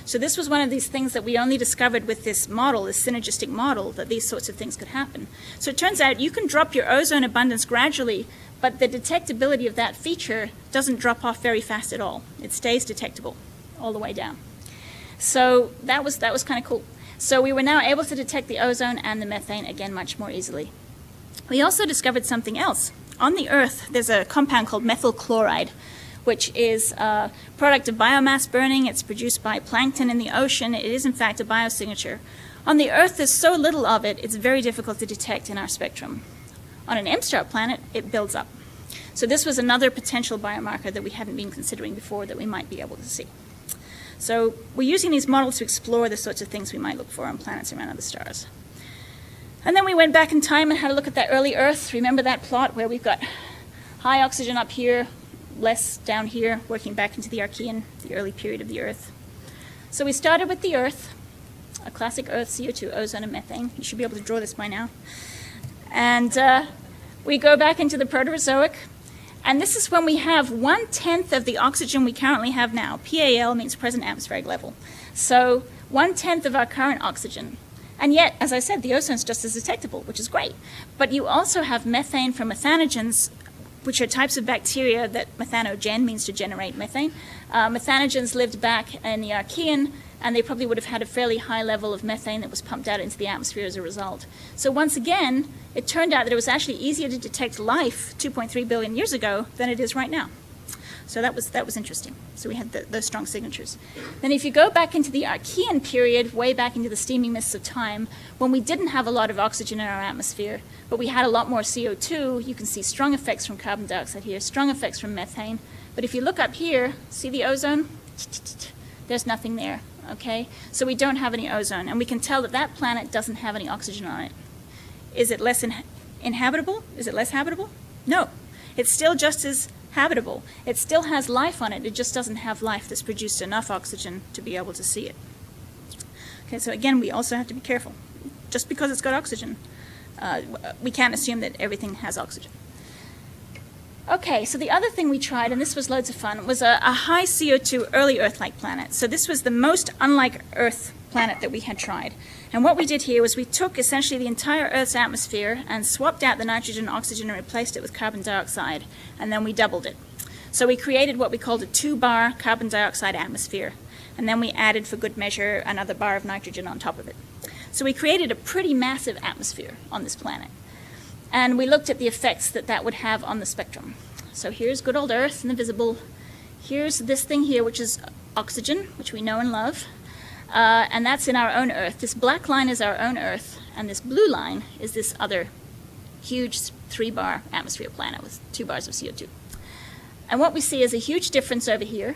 So this was one of these things that we only discovered with this model, this synergistic model, that these sorts of things could happen. So it turns out you can drop your ozone abundance gradually, but the detectability of that feature doesn't drop off very fast at all. It stays detectable all the way down. So that was kind of cool. So we were now able to detect the ozone and the methane again much more easily. We also discovered something else. On the Earth, there's a compound called methyl chloride, which is a product of biomass burning. It's produced by plankton in the ocean. It is, in fact, a biosignature. On the Earth, there's so little of it, it's very difficult to detect in our spectrum. On an M-star planet, it builds up. So this was another potential biomarker that we hadn't been considering before that we might be able to see. So we're using these models to explore the sorts of things we might look for on planets around other stars. And then we went back in time and had a look at that early Earth. Remember that plot where we've got high oxygen up here, less down here, working back into the Archean, the early period of the Earth. So we started with the Earth, a classic Earth, CO2, ozone, and methane. You should be able to draw this by now. And we go back into the Proterozoic, and this is when we have 1/10 of the oxygen we currently have now. PAL means present atmospheric level. So 1/10 of our current oxygen. And yet, as I said, the ozone's just as detectable, which is great. But you also have methane from methanogens, which are types of bacteria that methanogen means to generate methane. Methanogens lived back in the Archean, and they probably would have had a fairly high level of methane that was pumped out into the atmosphere as a result. So once again, it turned out that it was actually easier to detect life 2.3 billion years ago than it is right now. So that was interesting. So we had those strong signatures. Then if you go back into the Archean period, way back into the steaming mists of time, when we didn't have a lot of oxygen in our atmosphere, but we had a lot more CO2, you can see strong effects from carbon dioxide here, strong effects from methane. But if you look up here, see the ozone? There's nothing there, okay? So we don't have any ozone, and we can tell that that planet doesn't have any oxygen on it. Is it less inhabitable? Is it less habitable? No. It's still just as habitable. It still has life on it. It just doesn't have life that's produced enough oxygen to be able to see it. Okay, so again, we also have to be careful. Just because it's got oxygen, we can't assume that everything has oxygen. Okay, so the other thing we tried, and this was loads of fun, was a high CO2 early Earth-like planet. So this was the most unlike Earth planet that we had tried. And what we did here was we took essentially the entire Earth's atmosphere and swapped out the nitrogen and oxygen and replaced it with carbon dioxide, and then we doubled it. So we created what we called a 2-bar carbon dioxide atmosphere, and then we added, for good measure, another bar of nitrogen on top of it. So we created a pretty massive atmosphere on this planet. And we looked at the effects that that would have on the spectrum. So here's good old Earth and the visible. Here's this thing here, which is oxygen, which we know and love. And that's in our own Earth. This black line is our own Earth, and this blue line is this other huge 3-bar atmosphere planet with 2 bars of CO2. And what we see is a huge difference over here,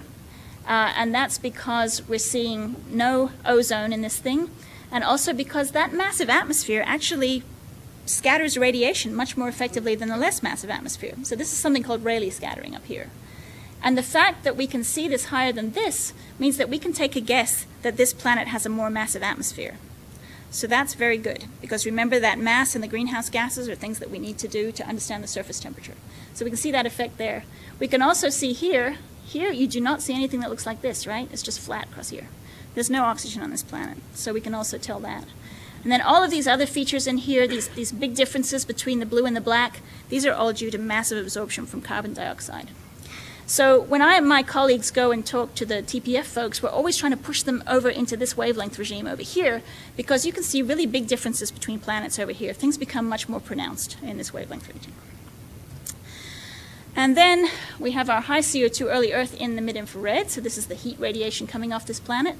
and that's because we're seeing no ozone in this thing, and also because that massive atmosphere actually scatters radiation much more effectively than the less massive atmosphere. So this is something called Rayleigh scattering up here. And the fact that we can see this higher than this means that we can take a guess that this planet has a more massive atmosphere. So that's very good, because remember that mass and the greenhouse gases are things that we need to do to understand the surface temperature. So we can see that effect there. We can also see here you do not see anything that looks like this, right? It's just flat across here. There's no oxygen on this planet, so we can also tell that. And then all of these other features in here, these big differences between the blue and the black, these are all due to massive absorption from carbon dioxide. So when I and my colleagues go and talk to the TPF folks, we're always trying to push them over into this wavelength regime over here, because you can see really big differences between planets over here. Things become much more pronounced in this wavelength region. And then we have our high CO2 early Earth in the mid-infrared. So this is the heat radiation coming off this planet.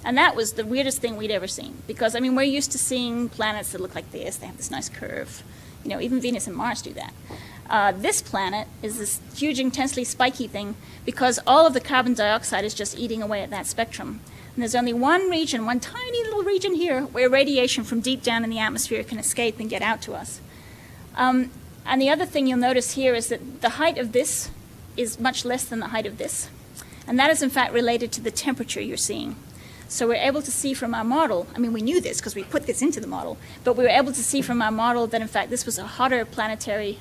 And that was the weirdest thing we'd ever seen, because, I mean, we're used to seeing planets that look like this. They have this nice curve. You know, even Venus and Mars do that. This planet is this huge, intensely spiky thing because all of the carbon dioxide is just eating away at that spectrum. And there's only one region, one tiny little region here, where radiation from deep down in the atmosphere can escape and get out to us. And the other thing you'll notice here is that the height of this is much less than the height of this. And that is, in fact, related to the temperature you're seeing. So we're able to see from our model, I mean, we knew this because we put this into the model, but we were able to see from our model that, in fact, this was a hotter planetary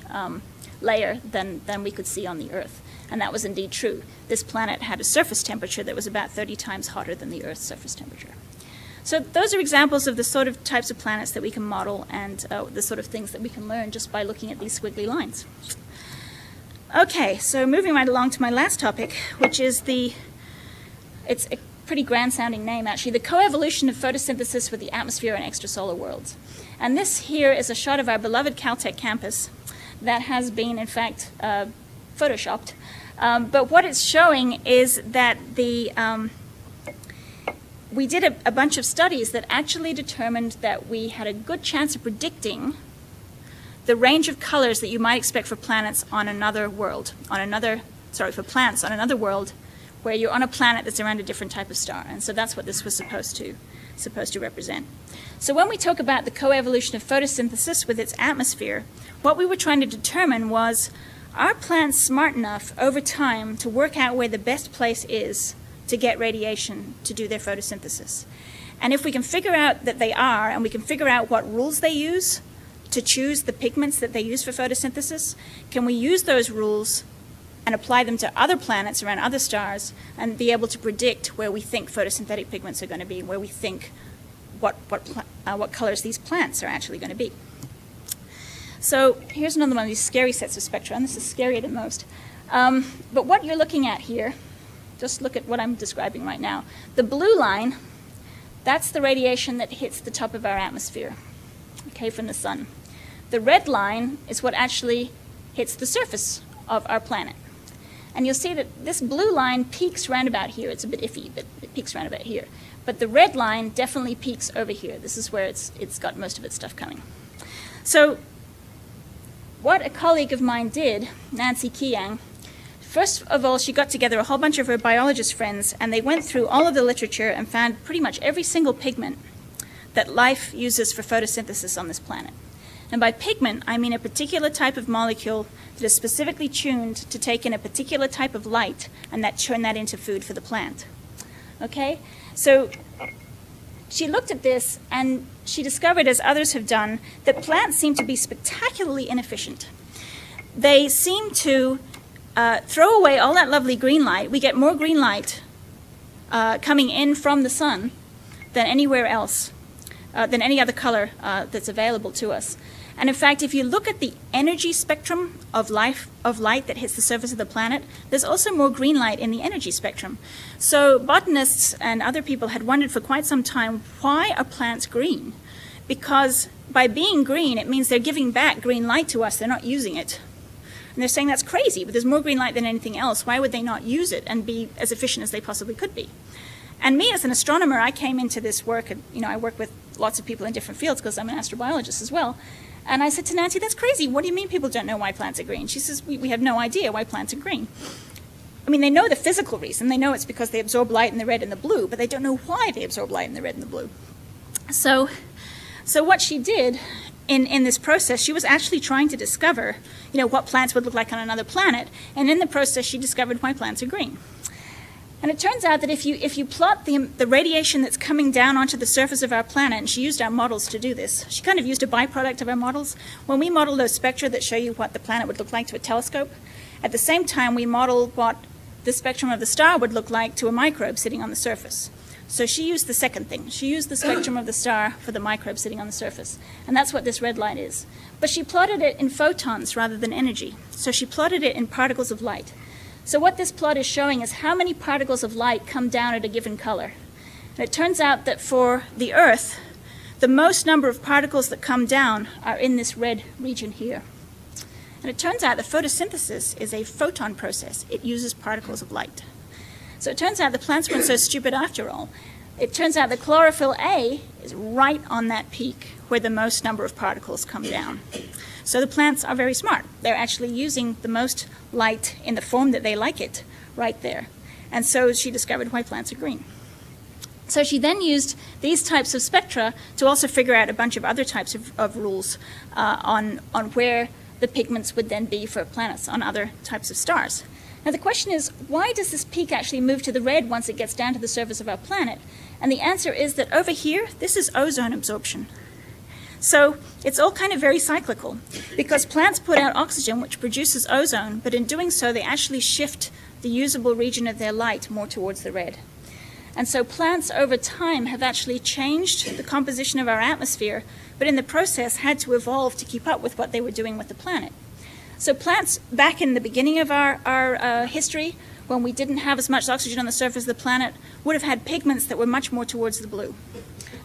layer than we could see on the Earth. And that was indeed true. This planet had a surface temperature that was about 30 times hotter than the Earth's surface temperature. So those are examples of the sort of types of planets that we can model and the sort of things that we can learn just by looking at these squiggly lines. Okay, so moving right along to my last topic, which is it's a pretty grand-sounding name actually, the coevolution of photosynthesis with the atmosphere and extrasolar worlds. And this here is a shot of our beloved Caltech campus that has been, in fact, photoshopped. But what it's showing is that we did a bunch of studies that actually determined that we had a good chance of predicting the range of colors that you might expect for planets on another world, for plants on another world, where you're on a planet that's around a different type of star. And so that's what this was supposed to represent. So when we talk about the coevolution of photosynthesis with its atmosphere, what we were trying to determine was, are plants smart enough over time to work out where the best place is to get radiation to do their photosynthesis? And if we can figure out that they are, and we can figure out what rules they use to choose the pigments that they use for photosynthesis, can we use those rules and apply them to other planets around other stars and be able to predict where we think photosynthetic pigments are going to be, where we think what colors these plants are actually going to be. So here's another one of these scary sets of spectra, and this is scarier than most. But what you're looking at here, just look at what I'm describing right now. The blue line, that's the radiation that hits the top of our atmosphere, okay, from the sun. The red line is what actually hits the surface of our planet. And you'll see that this blue line peaks round about here. It's a bit iffy, but it peaks round about here. But the red line definitely peaks over here. This is where it's got most of its stuff coming. So what a colleague of mine did, Nancy Keang, first of all, she got together a whole bunch of her biologist friends, and they went through all of the literature and found pretty much every single pigment that life uses for photosynthesis on this planet. And by pigment, I mean a particular type of molecule that is specifically tuned to take in a particular type of light and turn that into food for the plant. Okay? So she looked at this and she discovered, as others have done, that plants seem to be spectacularly inefficient. They seem to throw away all that lovely green light. We get more green light coming in from the sun than anywhere else, than any other color that's available to us. And in fact, if you look at the energy spectrum of light that hits the surface of the planet, there's also more green light in the energy spectrum. So botanists and other people had wondered for quite some time, why are plants green? Because by being green, it means they're giving back green light to us. They're not using it. And they're saying that's crazy, but there's more green light than anything else. Why would they not use it and be as efficient as they possibly could be? And me, as an astronomer, I came into this work, and I work with lots of people in different fields because I'm an astrobiologist as well. And I said to Nancy, that's crazy. What do you mean people don't know why plants are green? She says, we have no idea why plants are green. I mean, they know the physical reason. They know it's because they absorb light in the red and the blue, but they don't know why they absorb light in the red and the blue. So what she did in this process, she was actually trying to discover, what plants would look like on another planet. And in the process, she discovered why plants are green. And it turns out that if you plot the radiation that's coming down onto the surface of our planet, and she used our models to do this. She kind of used a byproduct of our models. When we model those spectra that show you what the planet would look like to a telescope, at the same time we model what the spectrum of the star would look like to a microbe sitting on the surface. So she used the second thing. She used the spectrum of the star for the microbe sitting on the surface. And that's what this red light is. But she plotted it in photons rather than energy. So she plotted it in particles of light. So what this plot is showing is how many particles of light come down at a given color. And it turns out that for the Earth, the most number of particles that come down are in this red region here. And it turns out that photosynthesis is a photon process. It uses particles of light. So it turns out the plants weren't so stupid after all. It turns out that chlorophyll A is right on that peak where the most number of particles come down. So the plants are very smart. They're actually using the most light in the form that they like it right there. And so she discovered why plants are green. So she then used these types of spectra to also figure out a bunch of other types of rules on where the pigments would then be for planets on other types of stars. Now the question is, why does this peak actually move to the red once it gets down to the surface of our planet? And the answer is that over here, this is ozone absorption. So it's all kind of very cyclical, because plants put out oxygen, which produces ozone, but in doing so, they actually shift the usable region of their light more towards the red. And so plants over time have actually changed the composition of our atmosphere, but in the process had to evolve to keep up with what they were doing with the planet. So plants, back in the beginning of our history, when we didn't have as much oxygen on the surface of the planet, would have had pigments that were much more towards the blue.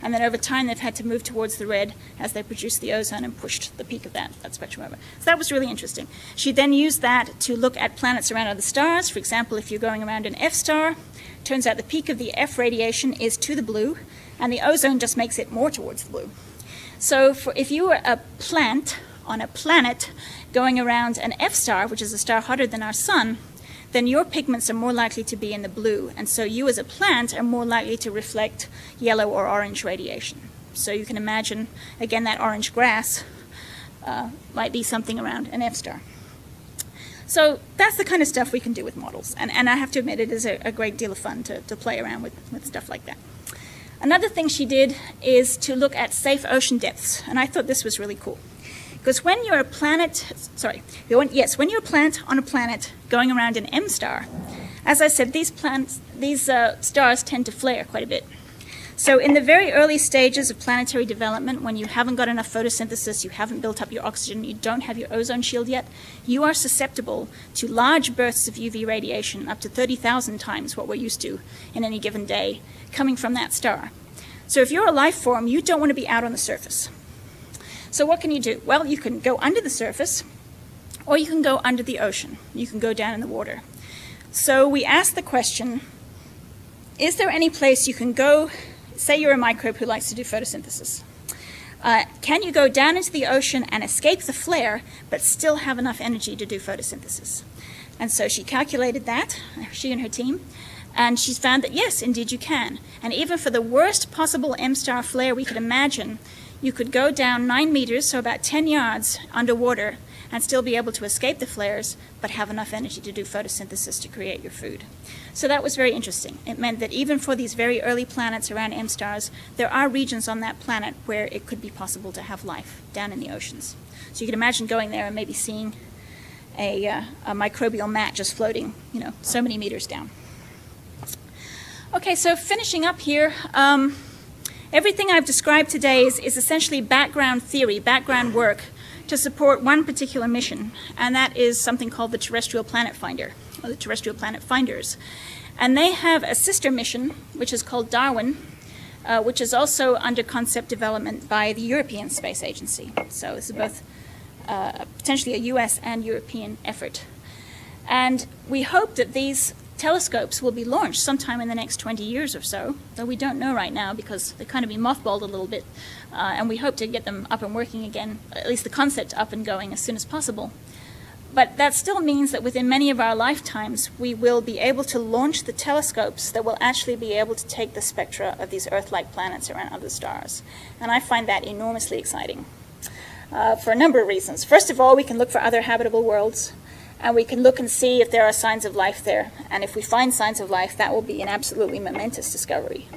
And then over time, they've had to move towards the red as they produced the ozone and pushed the peak of that spectrum over. So that was really interesting. She then used that to look at planets around other stars. For example, if you're going around an F star, turns out the peak of the F radiation is to the blue, and the ozone just makes it more towards the blue. So if you were a plant on a planet going around an F star, which is a star hotter than our sun, then your pigments are more likely to be in the blue. And so you as a plant are more likely to reflect yellow or orange radiation. So you can imagine, again, that orange grass might be something around an F star. So that's the kind of stuff we can do with models. And I have to admit, it is a great deal of fun to play around with stuff like that. Another thing she did is to look at safe ocean depths. And I thought this was really cool. Because when you're a plant, when you're a plant on a planet going around an M star, as I said, these stars tend to flare quite a bit. So in the very early stages of planetary development, when you haven't got enough photosynthesis, you haven't built up your oxygen, you don't have your ozone shield yet, you are susceptible to large bursts of UV radiation, up to 30,000 times what we're used to in any given day, coming from that star. So if you're a life form, you don't want to be out on the surface. So what can you do? Well, you can go under the surface, or you can go under the ocean. You can go down in the water. So we asked the question, is there any place you can go, say you're a microbe who likes to do photosynthesis. Can you go down into the ocean and escape the flare, but still have enough energy to do photosynthesis? And so she calculated that, she and her team, and she's found that yes, indeed you can. And even for the worst possible M-star flare we could imagine, you could go down 9 meters, so about 10 yards underwater, and still be able to escape the flares, but have enough energy to do photosynthesis to create your food. So that was very interesting. It meant that even for these very early planets around M-stars, there are regions on that planet where it could be possible to have life down in the oceans. So you can imagine going there and maybe seeing a microbial mat just floating, so many meters down. Okay, so finishing up here, everything I've described today is essentially background theory, background work to support one particular mission, and that is something called the Terrestrial Planet Finder, or the Terrestrial Planet Finders. And they have a sister mission, which is called Darwin, which is also under concept development by the European Space Agency. So this is both potentially a US and European effort. And we hope that these telescopes will be launched sometime in the next 20 years or so, though we don't know right now because they're kind of been mothballed a little bit, and we hope to get them up and working again, at least the concept up and going as soon as possible. But that still means that within many of our lifetimes, we will be able to launch the telescopes that will actually be able to take the spectra of these Earth-like planets around other stars. And I find that enormously exciting for a number of reasons. First of all, we can look for other habitable worlds. And we can look and see if there are signs of life there. And if we find signs of life, that will be an absolutely momentous discovery.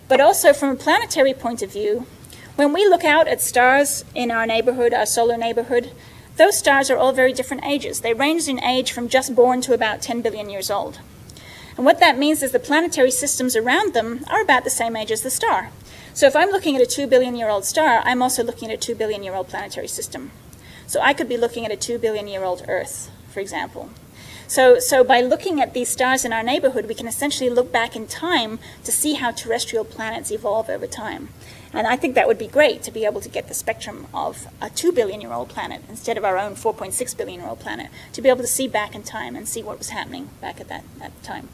But also from a planetary point of view, when we look out at stars in our neighborhood, our solar neighborhood, those stars are all very different ages. They range in age from just born to about 10 billion years old. And what that means is the planetary systems around them are about the same age as the star. So if I'm looking at a 2 billion year old star, I'm also looking at a 2 billion year old planetary system. So I could be looking at a 2 billion year old Earth, for example. So by looking at these stars in our neighborhood, we can essentially look back in time to see how terrestrial planets evolve over time. And I think that would be great to be able to get the spectrum of a 2 billion year old planet instead of our own 4.6 billion year old planet, to be able to see back in time and see what was happening back at that time.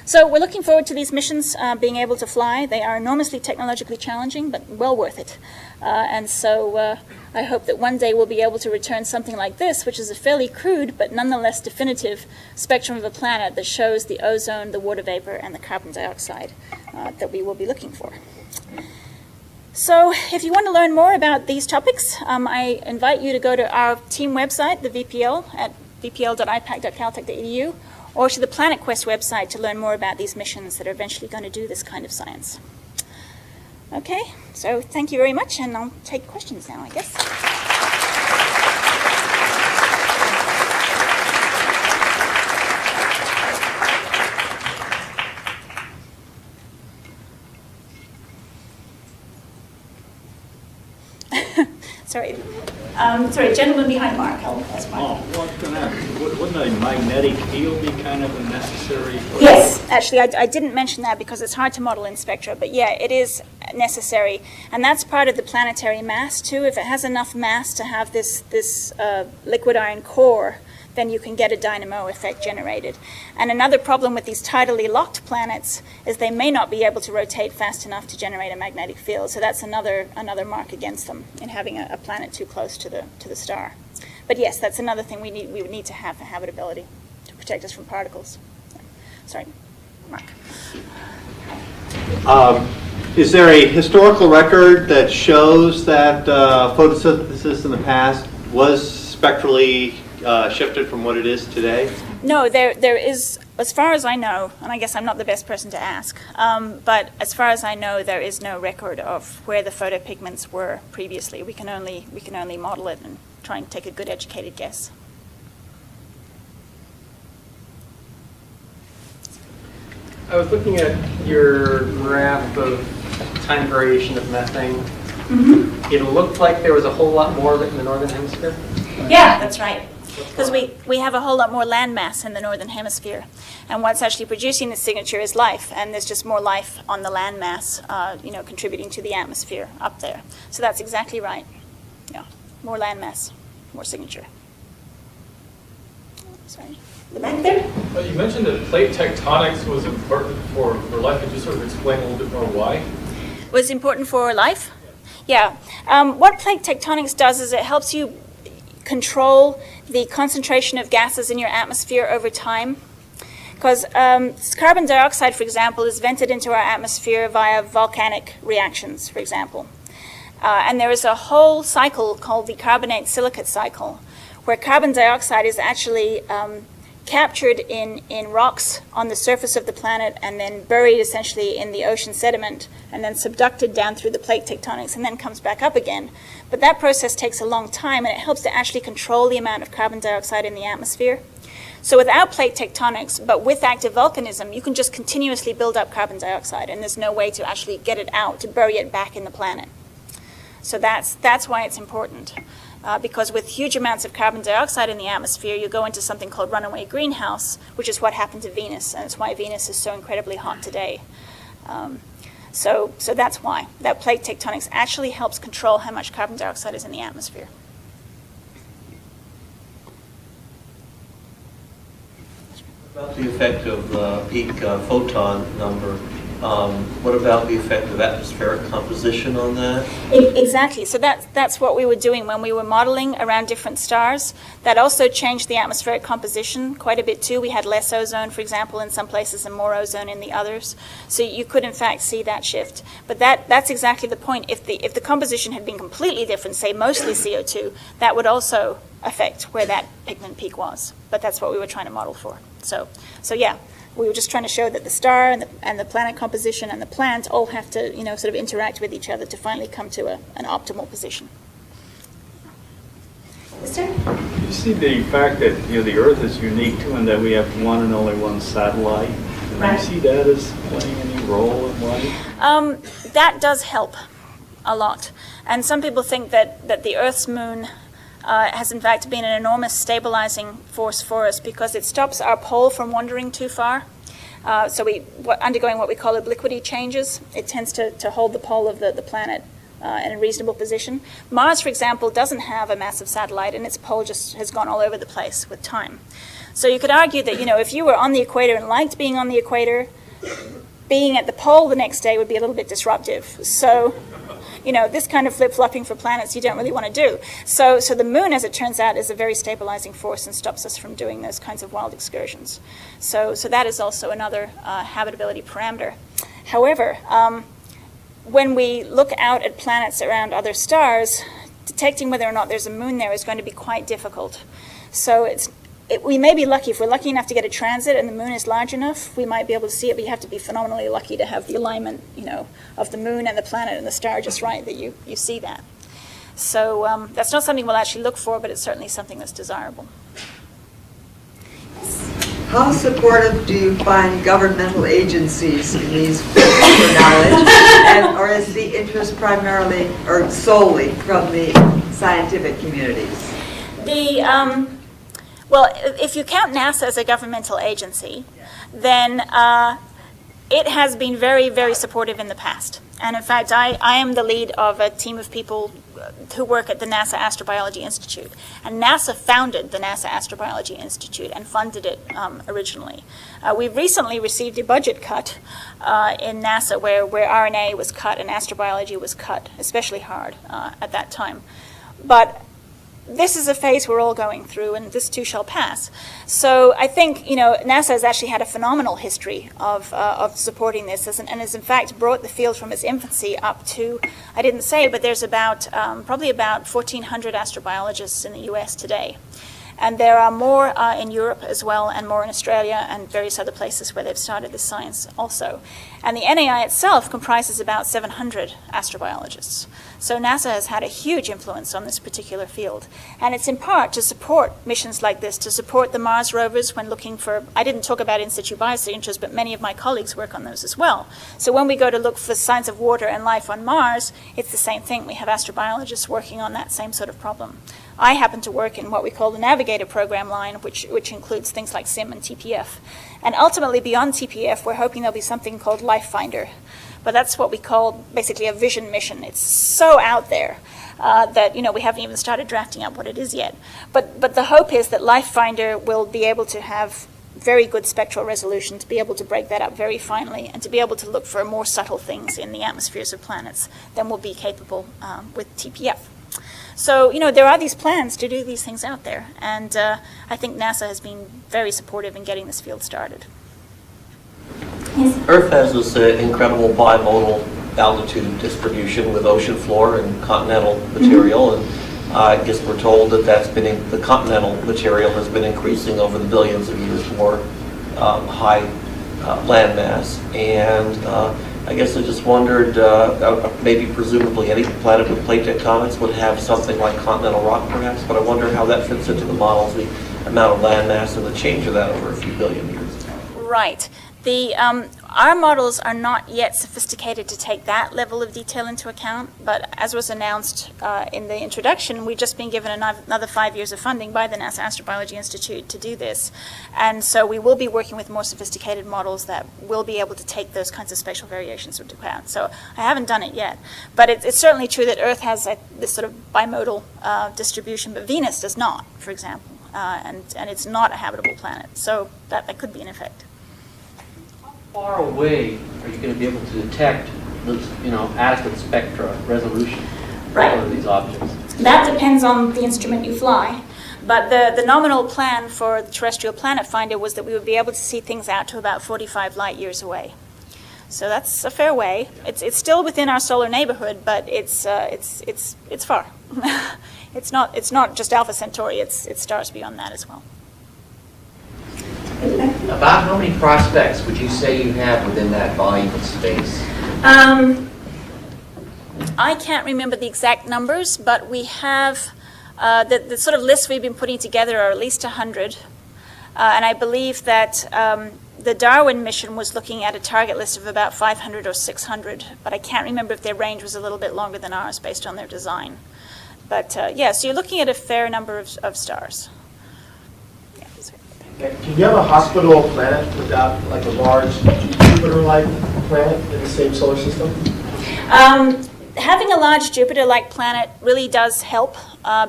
So we're looking forward to these missions being able to fly. They are enormously technologically challenging, but well worth it. And so I hope that one day we'll be able to return something like this, which is a fairly crude but nonetheless definitive spectrum of a planet that shows the ozone, the water vapor, and the carbon dioxide that we will be looking for. So if you want to learn more about these topics, I invite you to go to our team website, the VPL, at vpl.ipac.caltech.edu, or to the PlanetQuest website to learn more about these missions that are eventually going to do this kind of science. Okay, so thank you very much, and I'll take questions now, I guess. Sorry, gentleman behind Mark. I'll ask Mark. Wouldn't a magnetic field be kind of a necessary? Yes, actually, I didn't mention that because it's hard to model in spectra, but yeah, it is necessary. And that's part of the planetary mass, too. If it has enough mass to have this liquid iron core, then you can get a dynamo effect generated. And another problem with these tidally locked planets is they may not be able to rotate fast enough to generate a magnetic field. So that's another mark against them in having a planet too close to the star. But yes, that's another thing we would need to have for habitability to protect us from particles. Sorry, Mark. Is there a historical record that shows that photosynthesis in the past was spectrally shifted from what it is today? No, there is, as far as I know, and I guess I'm not the best person to ask, but as far as I know, there is no record of where the photopigments were previously. We can only model it and try and take a good educated guess. I was looking at your graph of time variation of methane. Mm-hmm. It looked like there was a whole lot more of it in the northern hemisphere. Yeah, that's right. Because we have a whole lot more land mass in the northern hemisphere. And what's actually producing the signature is life. And there's just more life on the land mass, contributing to the atmosphere up there. So that's exactly right. Yeah, more land mass, more signature. Sorry. The back there? Well, you mentioned that plate tectonics was important for life. Could you sort of explain a little bit more why? Was important for life? Yeah. What plate tectonics does is it helps you control the concentration of gases in your atmosphere over time. Because carbon dioxide, for example, is vented into our atmosphere via volcanic reactions, for example. And there is a whole cycle called the carbonate-silicate cycle, where carbon dioxide is actually captured in rocks on the surface of the planet and then buried essentially in the ocean sediment and then subducted down through the plate tectonics and then comes back up again. But that process takes a long time, and it helps to actually control the amount of carbon dioxide in the atmosphere. So without plate tectonics, but with active volcanism, you can just continuously build up carbon dioxide, and there's no way to actually get it out, to bury it back in the planet. So that's why it's important. Because with huge amounts of carbon dioxide in the atmosphere, you go into something called runaway greenhouse, which is what happened to Venus, and it's why Venus is so incredibly hot today. So that's why. That plate tectonics actually helps control how much carbon dioxide is in the atmosphere. About the effect of peak photon number, what about the effect of atmospheric composition on that? Exactly. So that's what we were doing when we were modeling around different stars. That also changed the atmospheric composition quite a bit too. We had less ozone, for example, in some places and more ozone in the others. So you could in fact see that shift. But that's exactly the point. If the composition had been completely different, say mostly CO2, that would also affect where that pigment peak was. But that's what we were trying to model for. So yeah. We were just trying to show that the star and the planet composition and the plant all have to, sort of interact with each other to finally come to an optimal position. Mister? You see the fact that the Earth is unique too, and that we have one and only one satellite. Right. Do you see that as playing any role in life? That does help a lot, and some people think that the Earth's moon has in fact been an enormous stabilizing force for us because it stops our pole from wandering too far. So undergoing what we call obliquity changes, it tends to hold the pole of the planet in a reasonable position. Mars, for example, doesn't have a massive satellite, and its pole just has gone all over the place with time. So you could argue that, if you were on the equator and liked being on the equator, being at the pole the next day would be a little bit disruptive. So this kind of flip-flopping for planets you don't really want to do. So the moon, as it turns out, is a very stabilizing force and stops us from doing those kinds of wild excursions. So that is also another habitability parameter. However, when we look out at planets around other stars, detecting whether or not there's a moon there is going to be quite difficult. So we may be lucky. If we're lucky enough to get a transit and the moon is large enough, we might be able to see it, but you have to be phenomenally lucky to have the alignment, of the moon and the planet and the star just right that you see that. So that's not something we'll actually look for, but it's certainly something that's desirable. How supportive do you find governmental agencies in these quests for knowledge, or is the interest primarily or solely from the scientific communities? Well, if you count NASA as a governmental agency, then it has been very, very supportive in the past. And in fact, I am the lead of a team of people who work at the NASA Astrobiology Institute. And NASA founded the NASA Astrobiology Institute and funded it originally. We recently received a budget cut in NASA where RNA was cut and astrobiology was cut, especially hard at that time. But this is a phase we're all going through, and this too shall pass. So I think NASA has actually had a phenomenal history of supporting this, and has in fact brought the field from its infancy up to, I didn't say, but there's probably about 1,400 astrobiologists in the U.S. today. And there are more in Europe as well, and more in Australia and various other places where they've started this science also. And the NAI itself comprises about 700 astrobiologists. So NASA has had a huge influence on this particular field. And it's in part to support missions like this, to support the Mars rovers when looking for, I didn't talk about in situ biosignatures, but many of my colleagues work on those as well. So when we go to look for signs of water and life on Mars, it's the same thing. We have astrobiologists working on that same sort of problem. I happen to work in what we call the Navigator program line, which includes things like SIM and TPF. And ultimately, beyond TPF, we're hoping there'll be something called Life Finder. But that's what we call basically a vision mission. It's so out there that we haven't even started drafting up what it is yet. But the hope is that Life Finder will be able to have very good spectral resolution, to be able to break that up very finely, and to be able to look for more subtle things in the atmospheres of planets than will be capable with TPF. So, there are these plans to do these things out there, and I think NASA has been very supportive in getting this field started. Yes? Earth has this incredible bimodal altitude distribution with ocean floor and continental material, and I guess we're told that the continental material has been increasing over the billions of years more high landmass, and I guess I just wondered, maybe presumably any planet with plate tectonics would have something like continental rock perhaps, but I wonder how that fits into the models, the amount of landmass and the change of that over a few billion years. Right. Our models are not yet sophisticated to take that level of detail into account, but as was announced in the introduction, we've just been given another 5 years of funding by the NASA Astrobiology Institute to do this. And so we will be working with more sophisticated models that will be able to take those kinds of spatial variations into account. So I haven't done it yet, but it's certainly true that Earth has this sort of bimodal distribution, but Venus does not, for example, and it's not a habitable planet. So that could be an effect. How far away are you going to be able to detect adequate spectra resolution for all of these objects? That depends on the instrument you fly. But the nominal plan for the terrestrial planet finder was that we would be able to see things out to about 45 light years away. So that's a fair way. It's still within our solar neighborhood, but it's far. It's not just Alpha Centauri. It's stars beyond that as well. About how many prospects would you say you have within that volume of space? I can't remember the exact numbers, but we have the sort of lists we've been putting together are at least 100. And I believe that the Darwin mission was looking at a target list of about 500 or 600, but I can't remember if their range was a little bit longer than ours based on their design. But yeah, so you're looking at a fair number of stars. Can you have a hospitable planet without like a large Jupiter-like planet in the same solar system? Having a large Jupiter-like planet really does help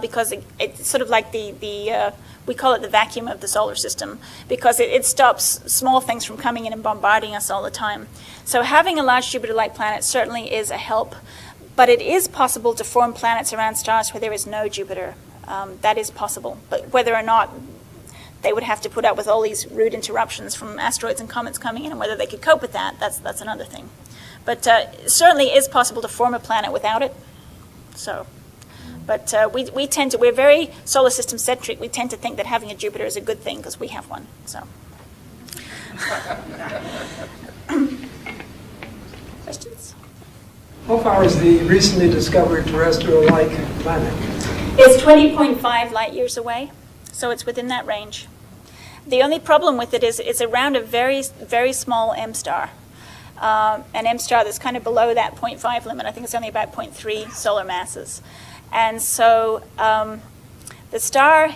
because it's sort of like we call it the vacuum of the solar system, because it stops small things from coming in and bombarding us all the time. So having a large Jupiter-like planet certainly is a help, but it is possible to form planets around stars where there is no Jupiter. That is possible, but whether or not they would have to put up with all these rude interruptions from asteroids and comets coming in, and whether they could cope with that, that's another thing. But certainly it is possible to form a planet without it. So, But we're very solar system centric. We tend to think that having a Jupiter is a good thing because we have one. So, questions? How far is the recently discovered terrestrial-like planet? It's 20.5 light years away, so it's within that range. The only problem with it is it's around a very, very small M star. An M star that's kind of below that 0.5 limit. I think it's only about 0.3 solar masses. And so the star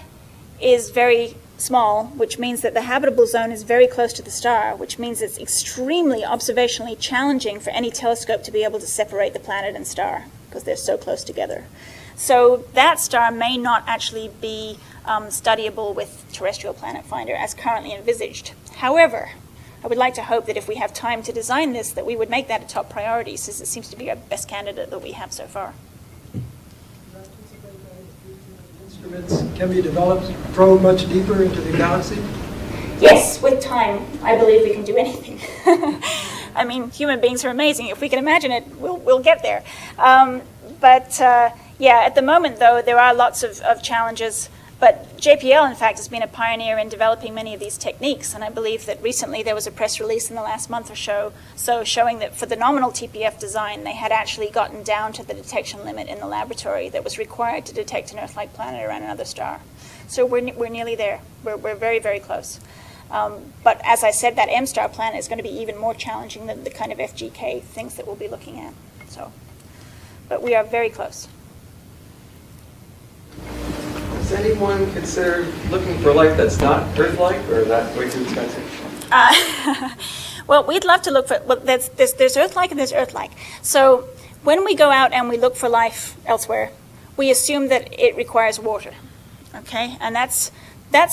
is very small, which means that the habitable zone is very close to the star, which means it's extremely observationally challenging for any telescope to be able to separate the planet and star because they're so close together. So that star may not actually be studyable with terrestrial planet finder as currently envisaged. However, I would like to hope that if we have time to design this, that we would make that a top priority, since it seems to be our best candidate that we have so far. Instruments can be developed to probe much deeper into the galaxy? Yes, with time, I believe we can do anything. I mean, human beings are amazing. If we can imagine it, we'll get there. Yeah, at the moment, though, there are lots of challenges. But JPL, in fact, has been a pioneer in developing many of these techniques. And I believe that recently there was a press release in the last month or so showing that for the nominal TPF design, they had actually gotten down to the detection limit in the laboratory that was required to detect an Earth-like planet around another star. So we're nearly there. We're very, very close. But as I said, that M-star planet is going to be even more challenging than the kind of FGK things that we'll be looking at. But we are very close. Has anyone considered looking for life that's not Earth-like, or is that way too expensive? Well, we'd love to look for, well, there's Earth-like and there's Earth-like. So when we go out and we look for life elsewhere, we assume that it requires water, okay? And that's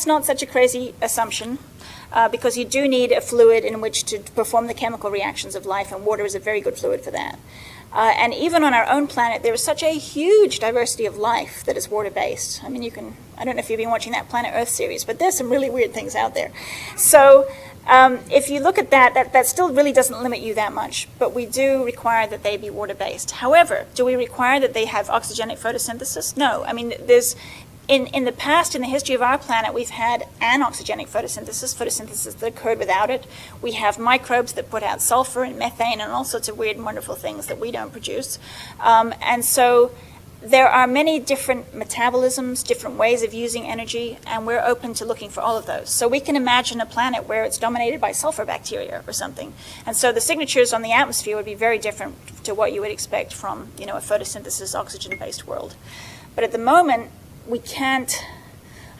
not such a crazy assumption, because you do need a fluid in which to perform the chemical reactions of life, and water is a very good fluid for that. And even on our own planet, there is such a huge diversity of life that is water-based. I mean, I don't know if you've been watching that Planet Earth series, but there's some really weird things out there. So if you look at that still really doesn't limit you that much, but we do require that they be water-based. However, do we require that they have oxygenic photosynthesis? No. I mean, in the past, in the history of our planet, we've had anoxygenic photosynthesis that occurred without it. We have microbes that put out sulfur and methane and all sorts of weird and wonderful things that we don't produce. And so there are many different metabolisms, different ways of using energy, and we're open to looking for all of those. So we can imagine a planet where it's dominated by sulfur bacteria or something. And so the signatures on the atmosphere would be very different to what you would expect from, a photosynthesis, oxygen-based world. But at the moment, we can't.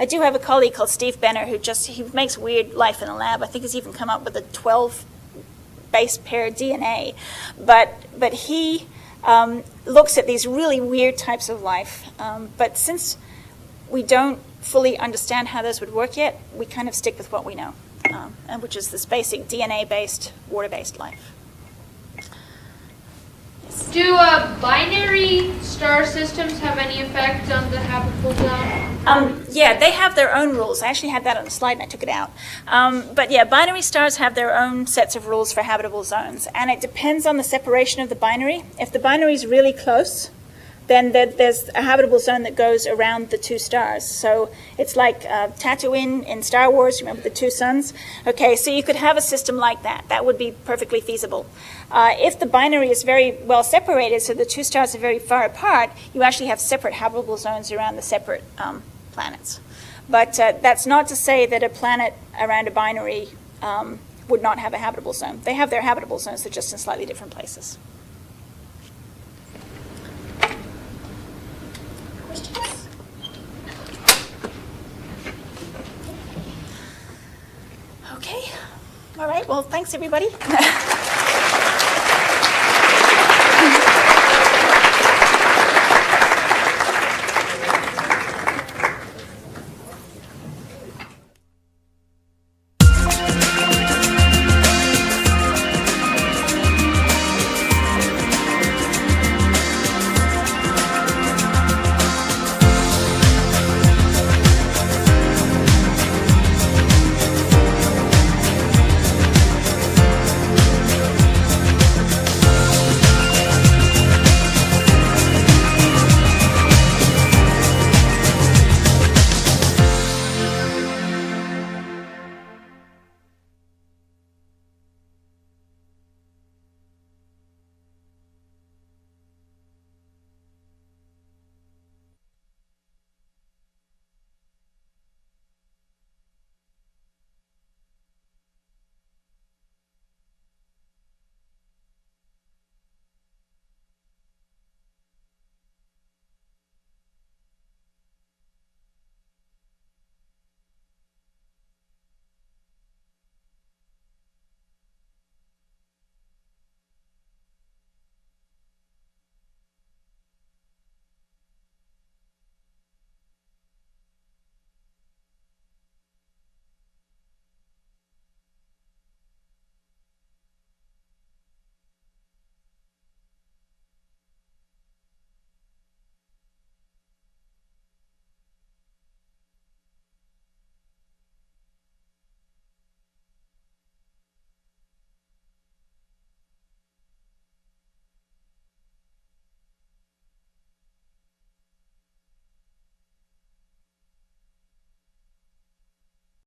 I do have a colleague called Steve Benner who he makes weird life in the lab. I think he's even come up with a 12 base pair DNA. But he looks at these really weird types of life. But since we don't fully understand how those would work yet, we kind of stick with what we know, and which is this basic DNA-based, water-based life. Do binary star systems have any effect on the habitable zone? Yeah, they have their own rules. I actually had that on the slide and I took it out. But yeah, binary stars have their own sets of rules for habitable zones. And it depends on the separation of the binary. If the binary is really close, then there's a habitable zone that goes around the two stars. So it's like Tatooine in Star Wars, remember the two suns? Okay, so you could have a system like that. That would be perfectly feasible. If the binary is very well separated, so the two stars are very far apart, you actually have separate habitable zones around the separate planets. But that's not to say that a planet around a binary would not have a habitable zone. They have their habitable zones, they're just in slightly different places. Okay. All right. Well, thanks, everybody.